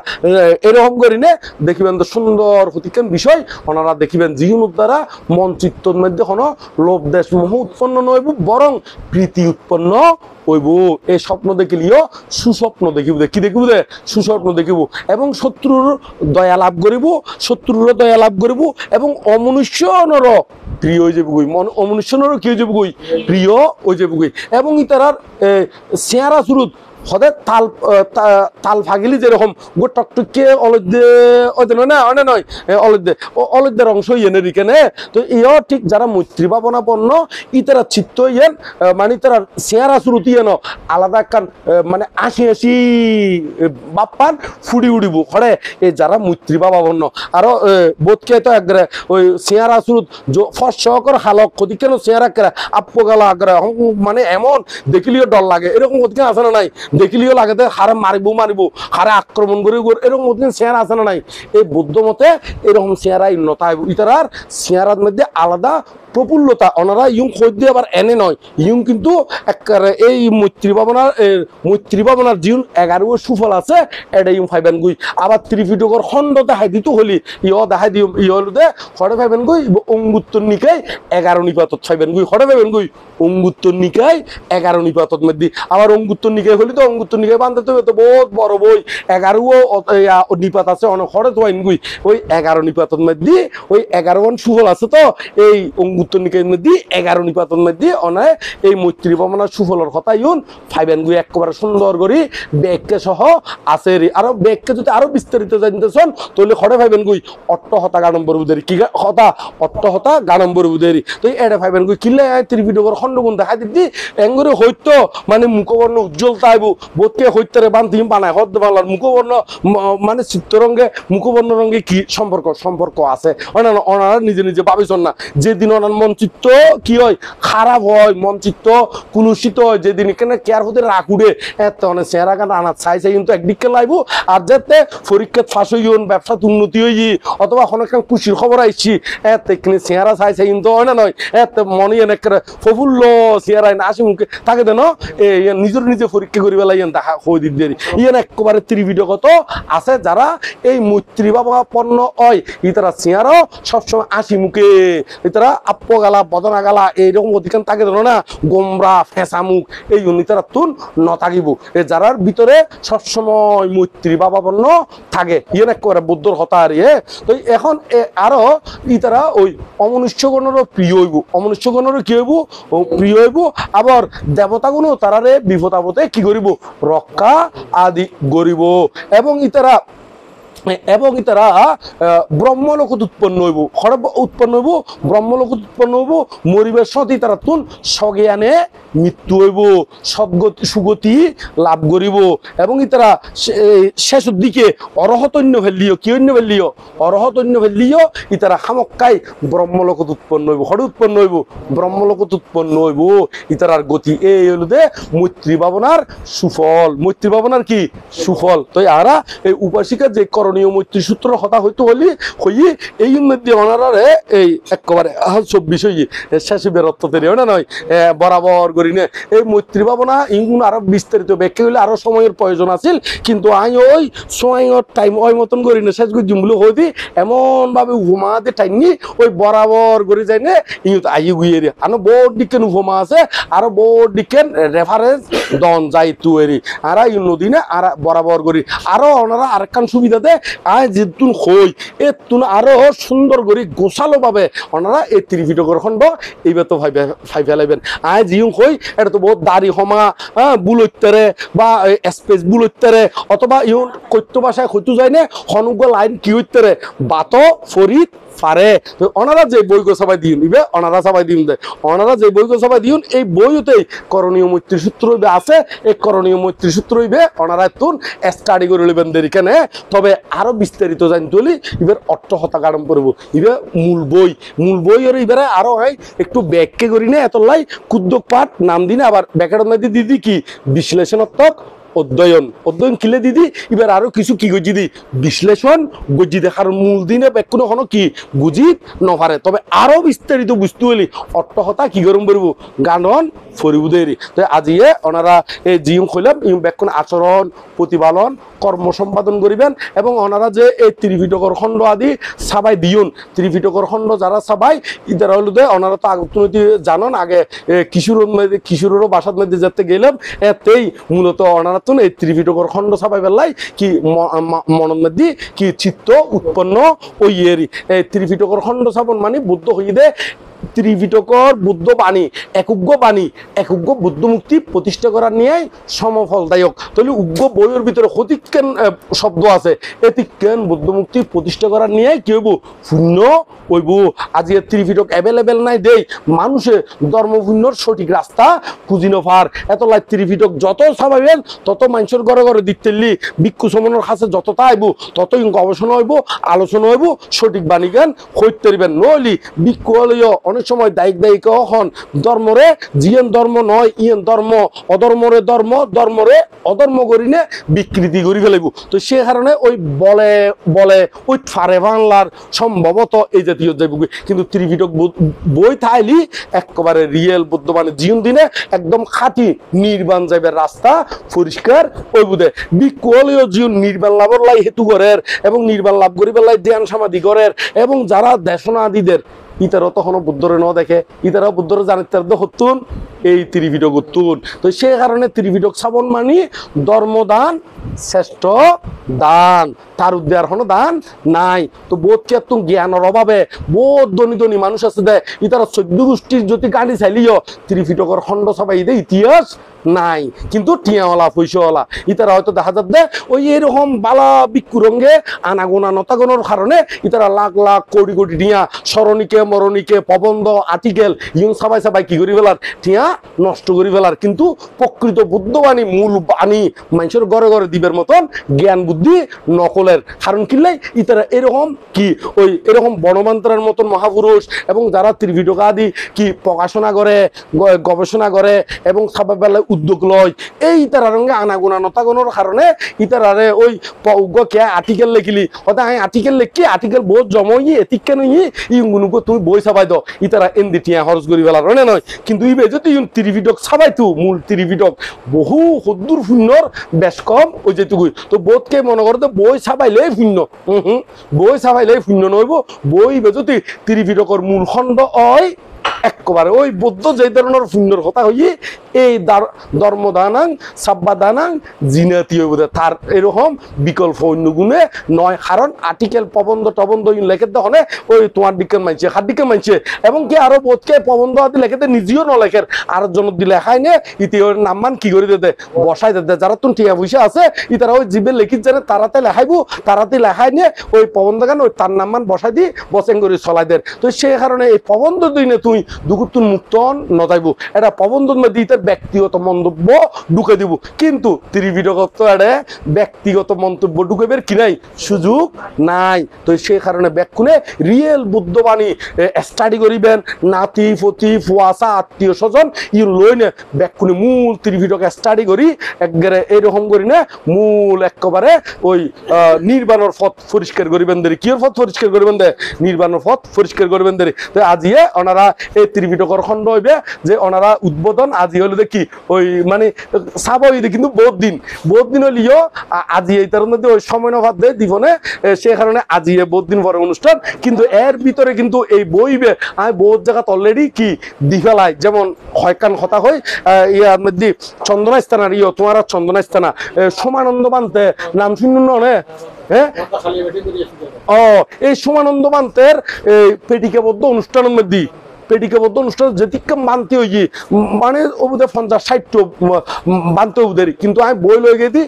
S1: এরকম করি নে দেখিবেন তো সুন্দর হতিকান বিষয় ওনারা দেখিবেন জীবন দ্বারা মন চিত্তর মধ্যে কোনো লোভ দেশ মোহ উৎপন্ন নইব বরং প্রীতি উৎপন্ন হইব। এই স্বপ্ন দেখিলিও সুস্বপ্ন দেখিব, কি দেখিব দে সুস্বপ্ন দেখিব এবং শত্রুর দয়া লাভ করিব, শত্রুর দয়া লাভ করিব এবং অমনুষ্যনর প্রিয় হয়ে যাবে গই, মন অমনুষ্যনরও কি হয়ে যাবে গই প্রিয় হয়ে যাবে গই। এবং ইতারার চেহারা শুরুত সদায় তাল তাল ফাগিলি যেরকম গো টকটকে অলদ্যে ওই না অনে নয় অলদ্যের অংশ ইয়েনের ইকেনে। তো ইও ঠিক যারা মৈত্রী ভাবনাপন্ন ইতারা চিত্ত ইয়েন মানে তারা চেহারা শুরুত ইয়েন আলাদা একখান মানে আসি আসি বাপ্পান ফুড়ি উড়িব খড়ে এই যারা মৈত্রী ভাবাপন্ন। আরো বোধকে তো একবারে ওই চেহারা শুরুত ফসকর হালক কদি কেন চেহারা কেরা আপো গালা আগ্রা মানে এমন দেখিলিও ডর লাগে, এরকম কদিকে আছে না নাই? দেখিলিও লাগে হারে মারিব হারে আক্রমণ করে এরকম চেহারা আছে না নাই? এই বৌদ্ধ মতে এরকম চেহারা উন্নতা ইতারার চেহারার মধ্যে আলাদা প্রফুল্লতা। ওনারা ইউং খোঁজ দিয়ে আবার এনে নয় ইউং কিন্তু এই মৈত্রী ভাবনার জীবন 11 সুফল আছে এটা ইউং ফাইবেন গুই। আবার ত্রিপিটকর খণ্ড দেখাই দিত হলি দেখাই দিও হল দে হরে ফাইবেন গুই অঙ্গুত্তর নিকায় 11 নিপাতত ফাইবেন গুই হরে ফাইবেন গুই অঙ্গুত্তর নিকায় 11 নিপাতত মধ্যে। আবার অঙ্গুত্তর নিকায় হলি তো অঙ্গুত্তর নিকায় বান্ধতে হবে তো বহুত বড় বই 11 নিপাত আছে অনেক হরে তো আইন গুই ওই 11 নিপাতত মধ্যে ওই 11 সুফল আছে তো এই উত্তর নিকের মধ্যে 11 নিপাতন মধ্যে অনায় এই মৈত্রী ভাবনার সুফলের কথা ইউন ফাইবেন গুই একেবারে সুন্দর করি ব্যাগকে সহ আছে। আরো ব্যাগকে যদি আরো বিস্তারিত জানতে চান তাহলে খড়ে ফাইবেন গুই অট্টহতা গাড়ম্বর উদেরি কি হতা অট্টহতা গাড়ম্বর উদেরি। তো এটা ফাইবেন গুই কিলে ত্রিপিটকর খণ্ডগুণ দেখা দিদি এঙ্গরে হইতো মানে মুখবর্ণ উজ্জ্বল তাইব বোধকে হইতারে বান্ধি বানায় হদ বাংলার মুখবর্ণ মানে চিত্তরঙ্গে মুখবর্ণ রঙ্গে কি সম্পর্ক আছে ওনারা নিজে নিজে ভাবিছেন না। যেদিন ওনার মনচিত্ত কি হয় খারাপ হয় মনচিত্ত কুলুষিত হয় যেদিন এখানে কেয়ার হতে রাগ উড়ে এত অনেক চেহারা কাটা আনার চাই কিন্তু একদিকে লাইব আর যাতে পরীক্ষা ফাঁস হইন ব্যবসা উন্নতি হয়ে অথবা অনেক খুশির খবর আইসি এত এখানে চেহারা চাইছে কিন্তু হয় না নয় এত মনে অনেক প্রফুল্ল চেহারা আসি মুখে থাকে দেন নিজের নিজে পরীক্ষা করি বেলা ইয়েন দেখা হয়ে দিক দেরি ইয়েন একেবারে ত্রিবিডগত আছে যারা এই মৈত্রী ভাবাপন্ন হয় ইতারা চেহারাও সবসময় আসি মুখে ইতারা আপো গালা বদনা গালা এইরকম অধিকাংশ থাকে ধরো না গোমরা ফেঁসা মুখ এই ইতারা তুন ন থাকিব যারার ভিতরে সবসময় মৈত্রী ভাবাপন্ন থাকে ইয়েন একেবারে বুদ্ধর হতা আর তো এখন আরো ইতারা ওই অমনুষ্যগণেরও প্রিয় হইব অমনুষ্যগণেরও কি হইব প্রিয় হইব আবার দেবতাগুলো তারারে বিপদ আপদে কি করিব রক্ষা আদি করিব এবং ইতারা এবং তারা ব্রহ্মলোকত উৎপন্ন হইব হরে উৎপন্ন হইব ব্রহ্মলোকত উৎপন্ন হইব মরিবার সতী তারা তুন স্বজ্ঞানে মৃত্যু হইব সদ্গতি সুগতি লাভ করিব এবং তারা শেষের দিকে অরহতন্য ফেললিও কি অন্য ফেললিও অরহতন্য ফেললিও ইতারা খামক্কাই ব্রহ্মলোকত উৎপন্ন হইব হরে উৎপন্ন হইব ব্রহ্মলোকত উৎপন্ন হইব ইতারার গতি এই হলো দে মৈত্রী ভাবনার সুফল মৈত্রী ভাবনার কি সুফল তো আরা এই উপাসিকা যে করণীয় মৈত্রী সূত্র কথা হইতো হলি হইয়ে এই মধ্যে ওনারারে এই একেবারে 24 হইয়ে শেষে বেরত্ব তৈরি হয় না নয় বরাবর করি না এই মৈত্রী ভাবনা ইগুন আরো বিস্তারিত ব্যাখ্যা হইলে আরো সময়ের প্রয়োজন আছিল কিন্তু আমি ওই সময়ের টাইম ওই মতন করি না শেষ করে জুমগুলো হইতি এমন ভাবে উপমাতে টাইম নি ওই বরাবর করে যাই না ইউত আই গুইয়ে রে আনো বোর্ড দিকেন উপমা আছে আরো বোর্ড দিকেন রেফারেন্স দন যাই তুয়েরি আর এই নদী না আর বরাবর করি আরো ওনারা আরেকখান সুবিধা দে আয় যেতুন হই এ তুন আরো সুন্দর করে গোছালো ভাবে ওনারা এই ত্রিপিটকের খণ্ড এইবার তো ভাই ফেলাইবেন আয় জিউ হই এটা তো বহুত দাড়ি হমা বুলইতারে বা স্পেস বুলইতারে অথবা ইউন কৈত্য ভাষায় হইতো যায় না হনুগ্য লাইন কি হইতারে বাত ফরিদ পারে তো ওনারা যে বই গো সবাই দিন দিবে ওনারা সবাই দিন দেয় ওনারা যে বই গো সবাই দিন এই বইতেই করণীয় মৈত্রী সূত্র হইবে আছে এই করণীয় মৈত্রী সূত্র হইবে ওনারা তুন স্টাডি করে লইবেন দেরিখানে তবে আরো বিস্তারিত জানতে হলে এবার অর্থ হতা কারণ করবো এবার মূল বই আর এবারে আরো হয় একটু ব্যাখ্যা করি না এত লাই কুদ্দক পাঠ নাম দিন আবার ব্যাখ্যাটা না দিদি কি বিশ্লেষণাত্মক অধ্যয়ন কিলে দিদি এবার আরো কিছু কি গজি দি বিশ্লেষণ গজি দেখার মূল দিনে কোনো কোনো কি গুজিত নপারে তবে আরো বিস্তারিত বুঝতে হলি অর্থহতা কি গরম করবো গানন ফরিবুদেরি তো আজিয়ে ওনারা এই জিম খইলাম ইম ব্যাকুন আচরণ প্রতিপালন কর্ম সম্পাদন করিবেন এবং ওনারা যে এই ত্রিপিটকর খণ্ড আদি সাবাই দিউন ত্রিপিটকর খণ্ড যারা সাবাই ইদার হলো দে ওনারা তো আগতনতি জানন আগে কিশোরেরও বাসার মধ্যে যেতে গেলাম এতেই মূলত ওনারা তো এই ত্রিপিটকর খণ্ড সাবাই বেলাই কি মনের মধ্যে কি চিত্ত উৎপন্ন ওই এরি এই ত্রিপিটকর খণ্ড সাবন মানে বুদ্ধ হইয়ে দে ত্রিপিটকর বুদ্ধ বাণী একজ্ঞ বুদ্ধ মুক্তি প্রতিষ্ঠা করার নিয়ে সমফলদায়ক তাহলে উগ্র বইয়ের ভিতরে হতিজ্ঞান শব্দ আছে এতিজ্ঞান বুদ্ধ মুক্তি প্রতিষ্ঠা করার নিয়ে কি হইব শূন্য হইব আজি ত্রিপিটক অ্যাভেলেবেল নাই দেই মানুষে ধর্মশূন্যর সঠিক রাস্তা খুঁজি নফার এত লাই ত্রিপিটক যত সাবাইবেন তত মানুষের ঘরে ঘরে দিতেলি ভিক্ষু সমনের কাছে যত আইব ততই গবেষণা হইব আলোচনা হইব সঠিক বাণী জ্ঞান হইতে পারবেন নইলি ভিক্ষু হলেও অনেক সময় দায়িক হন ধর্মরে জিয়েন ধর্ম নয় ইয়েন ধর্ম অধর্মরে ধর্মরে অধর্ম করিনে বিকৃতি করি ফেলাইব তো সে কারণে ওই বলে ওই ফারে বাংলার সম্ভবত এই জাতীয় যাইব কিন্তু ত্রিপিটক বই থাইলি একেবারে রিয়েল বুদ্ধবান জীবন দিনে একদম খাঁটি নির্বাণ যাইবে রাস্তা পরিষ্কার ওই বুধে ভিক্ষু হলেও জীবন নির্বাণ লাভর লাই হেতু করের এবং নির্বাণ লাভ করি বেলায় ধ্যান সমাধি করের এবং যারা দেশনা আদিদের ইতারাও তখনও বুদ্ধরে ন দেখে ইতারাও বুদ্ধরে জানিতে হতুন এই ত্রিপিটক উত্তুন তো সে কারণে ত্রিপিটক সাবন মানি ধর্মদান শ্রেষ্ঠ দান তার উদ্ধার হনো দান নাই তো বোধ কে তুমি জ্ঞানের অভাবে বোধ ধনী মানুষ আছে দে ইতারা 14 গোষ্ঠীর যদি গাড়ি চাইলিও ত্রিপিটকর খণ্ড সবাই দে ইতিহাস নাই কিন্তু টিয়াওয়ালা পয়সাওয়ালা ইতারা হয়তো দেখা যাবে ওই এরকম বালা বিক্ষুরঙ্গে আনাগোনা নতাগোনার কারণে ইতারা লাখ লাখ কোটি টিয়া স্মরণিকে মরণিকে প্রবন্ধ আর্টিকেল ইউন সবাই কি করি ফেলার টিয়া নষ্ট করি ফেলার কিন্তু প্রকৃত বুদ্ধবাণী মূল বাণী মানুষের ঘরে ঘরে দিবের মতন জ্ঞান বুদ্ধি নকলের কারণ কিনলাই ইতারা এরকম কি ওই এরকম বনমন্ত্রের মতন মহাপুরুষ এবং যারা ত্রিপিটক আদি কি প্রকাশনা করে গবেষণা করে এবং সবাই বেলায় উদ্যোগ লয় এই তারা রঙে আনাগোনা নতাগোনার কারণে ইতারারে ওই কে আর্টিকেল লিখিলি হয়তো আমি আর্টিকেল লিখি আর্টিকেল বহুত জমাই এতিকে নই ইগুনুকো তুমি বই চাবাই দাও ইতারা এন্দি টিয়া খরচ করি ফেলার হয় নয় কিন্তু ইবে যদি ত্রিপিটক চাবাইতো মূল ত্রিপিটক বহু সদ্দূর শূন্যর বেশ কম ওই যেটুকুই তো বোধকে মনে করতে বই চাবাইলেই শূন্য বই চাবাইলেই শূন্য নইব বই যদি ত্রিপিটকর মূল খণ্ড হয় একবারে ওই বৌদ্ধ যে ধরনের সুন্দর কথা হইয়ে এই ধর্মদানাং সাব্বাদানাং জিনাতীয় বোধ তার এরকম বিকল্প অন্য গুণে নয় কারণ আর্টিকেল প্রবন্ধ টবন্ধ লেখে দহনে ওই তোমার দিকে মানছে হাত দিকে মানছে এবং কি আরো বোধকে প্রবন্ধ আদি লেখেতে নিজেও নলেখের আর জন দিলে খাই নে ইতি ওর নাম মান কি করে দিতে বসাই দিতে যারা তুমি টিয়া পয়সা আছে ইতারা ওই জীবে লিখিত জানে তারাতে লেখাইবো তারাতে লেখাই নিয়ে ওই প্রবন্ধ গান ওই তার নাম মান বসাই দি বসেন করে চলাই দের তো সেই কারণে এই প্রবন্ধ দিনে তুই দুগুতুন মুক্ত নতাইবো এটা প্রবন্ধের মধ্যে ইতার ব্যক্তিগত মন্তব্য ঢুকে দিব কিন্তু ত্রিভিডগত এড়ে ব্যক্তিগত মন্তব্য ঢুকেবের কি নাই সুযোগ নাই তো সেই কারণে ব্যাকুনে রিয়েল বুদ্ধবাণী স্টাডি করিবেন নাতি ফতি ফুয়াশা আত্মীয় স্বজন ইউ লই নে ব্যাকুনে মূল ত্রিভিডক স্টাডি করি একবারে এরকম করি না মূল একেবারে ওই নির্বাণের পথ পরিষ্কার করিবেন দেরি কিয়র পথ পরিষ্কার করিবেন দে নির্বাণের পথ পরিষ্কার করিবেন দেরি তো আজিয়ে ওনারা এই ত্রিভিডকর খণ্ড হইবে যে ওনারা উদ্বোধন আজি হলো দেখি ওই মানে চাব কিন্তু বহুত দিন হলিও আজি এইটার মধ্যে ওই সময় নভাব দেয় দিবনে সে কারণে আজি বহুত দিন পরে অনুষ্ঠান কিন্তু এর ভিতরে কিন্তু এই বইবে আমি বহুত জায়গা অলরেডি কি দি ফেলাই যেমন হয়কান কথা হয় ইয়ার মধ্যে চন্দনা স্থানা ইয় তোমার চন্দনা স্থানা সমানন্দ বানতে নাম শুনুন নে হ্যাঁ ও এই সমানন্দ বান্তের পেটিকাবদ্ধ অনুষ্ঠানের মধ্যে পেটিকাবদ্ধ অনুষ্ঠান যেতিকম মানতে হই মানে ওদের 50-60 মানতে ওদের কিন্তু আমি বই লই গেছি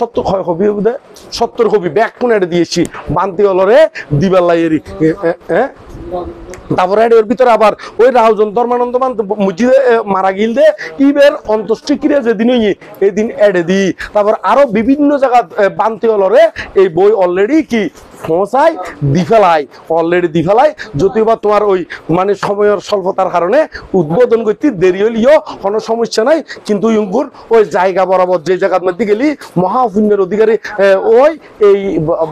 S1: 70 কবি ওদের 70 কবি ব্যাক কোন এটা দিয়েছি বানতে হলরে দিবার লাইয়েরি হ্যাঁ তারপরে এর ভিতরে আবার ওই রাহুজন ধর্মানন্দ মসজিদে মারা গিল দে ইবের অন্ত্যেষ্টিক্রিয়া যেদিন এই দিন এডে দি তারপর আরো বিভিন্ন জায়গা বানতে হলরে এই বই অলরেডি কি পৌঁছাই দি ফেলাই অলরেডি দি ফেলাই যদিও বা তোমার ওই মানে সময়ের স্বল্পতার কারণে উদ্বোধন করতে দেরি হলিও কোনো সমস্যা নাই কিন্তু ইউঙ্গুর ওই জায়গা বরাবর যে জায়গার মধ্যে গেলি মহাপুণ্যের অধিকারী ওই এই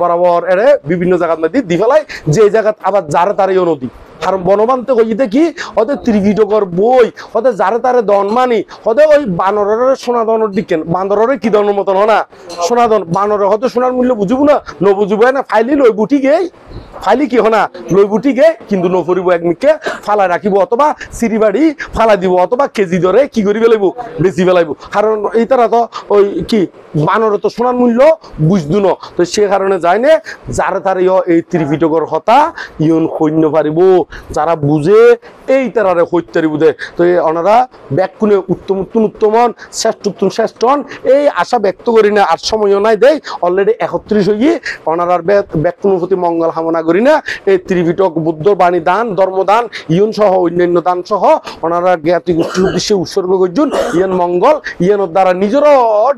S1: বরাবর এর বিভিন্ন জায়গার মধ্যে দি ফেলাই যে জায়গা আবার যার তার নদী কারণ বনবান্তে কইতে কি ওদের ত্রিভিডকর বই ওদের যারে তারে দন মানি ওদের ওই বানরের সোনা দনের দিকে বান্দরের কি দনের মতন না সোনা দন বানরের হয়তো সোনার মূল্য বুঝবো না বুঝবো না ফাইলি লই বুটি গে ফাইলি কি হনা লই বুটি গে কিন্তু নফরিব একমিকে ফালা রাখিব অথবা সিঁড়িবাড়ি ফালা দিব অথবা কেজি ধরে কি করি ফেলাইব বেশি ফেলাইব কারণ এই তারা তো ওই কি বানরের তো সোনার মূল্য বুঝদু না তো সে কারণে যায় না যারে তারে এই ত্রিভিডকর হতা ইউন সৈন্য পারিব যারা বুঝে এই তারারে হইতারি বুঝে তো ওনারা ব্যাকুনে উত্তমন শ্রেষ্ঠন এই আশা ব্যক্ত করি না আর সময়ও নাই দেয় অলরেডি 31 হয়ে ওনারার ব্যাকুনের প্রতি মঙ্গল কামনা করি না এই ত্রিভিডক বুদ্ধ বাণী দান ধর্মদান ইয়ন সহ অন্যান্য দান সহ ওনারা জ্ঞাতি গোষ্ঠীর উদ্দেশ্যে উৎসর্গ করছেন ইয়ান মঙ্গল ইয়ানোর দ্বারা নিজেরও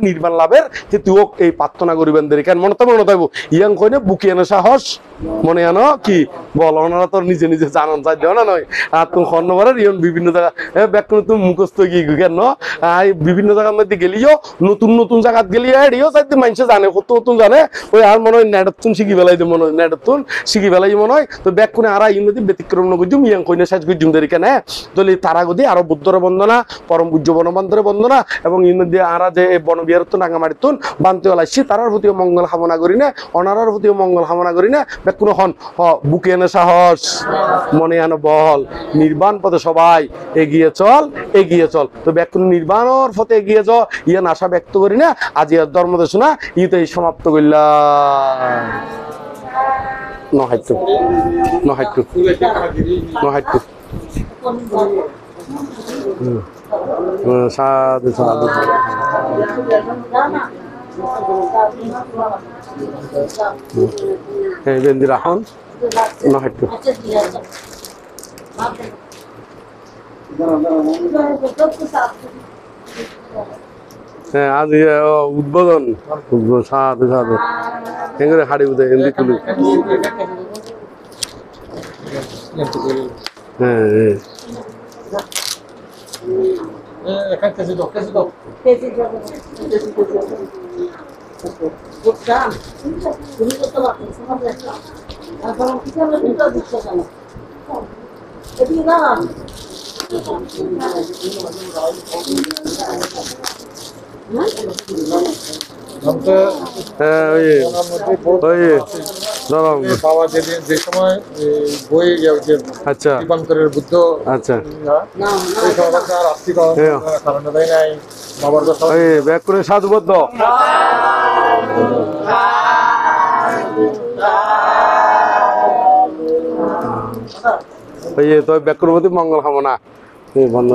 S1: নির্বাণ লাভের হেতুক এই প্রার্থনা করিবেন দেরি কেন মনে তাইব ইয়ান কইনে বুকে এনে সাহস মনে আনো কি বল ওনারা তো নিজে নিজে জানান চাই দেও না নয় আর তুমি খন্নবারের ইয়ন বিভিন্ন জায়গা ব্যাকুন তুমি মুখস্থ কি কেন বিভিন্ন জায়গার মধ্যে গেলিও নতুন জায়গাত গেলিও এডিও চাইতে মানুষে জানে কত জানে ওই আর মনে হয় নেটতুন শিখি বেলাই দে মনে হয় নেটতুন শিখি বেলাই মনে হয় তো ব্যাকুনে আর ইউনিটি ব্যতিক্রম নগুজুম ইয়াং কইনে সাজ গুজুম দেরি কেন দলি তারা গদি আরো বুদ্ধর বন্দনা পরম পূজ্য বনবান্ধবের বন্দনা এবং ইউনিটি আরা যে বনবিহারত নাঙ্গামারিতুন বানতে লাইছি তারার প্রতিও মঙ্গল কামনা করি না অনারার প্রতিও মঙ্গল কামনা করি না ব্যাকুনে হন বুকে এনে সাহস মনে আনো বল নির্বাণ পথে সবাই এগিয়ে চল তো ব্যাকুন নির্বাণের পথে এগিয়ে যাও ইয়ান আশা ব্যক্ত করি না আজ ইয়ার ধর্ম দেশনা ইতেই সমাপ্ত করলাম নহাইটু সাধু সাধু বেন্দি রাখন নহাইটু হ্যাঁ আজ উদ্বোধন সাধু সাধু এগুলো হাড়ি উদয় এমনি তুলি হ্যাঁ
S2: বাবা যে সময় বই যে
S1: আচ্ছা
S2: দীপঙ্করের বুদ্ধ
S1: আচ্ছা
S2: ওই সময় আর আর্থিক কারণে দেয় নাই বাবার কথা
S1: এই ব্যাক করে সাধুবদ্ধ এই তো ব্যাক করবো মঙ্গল কামনা বন্ধ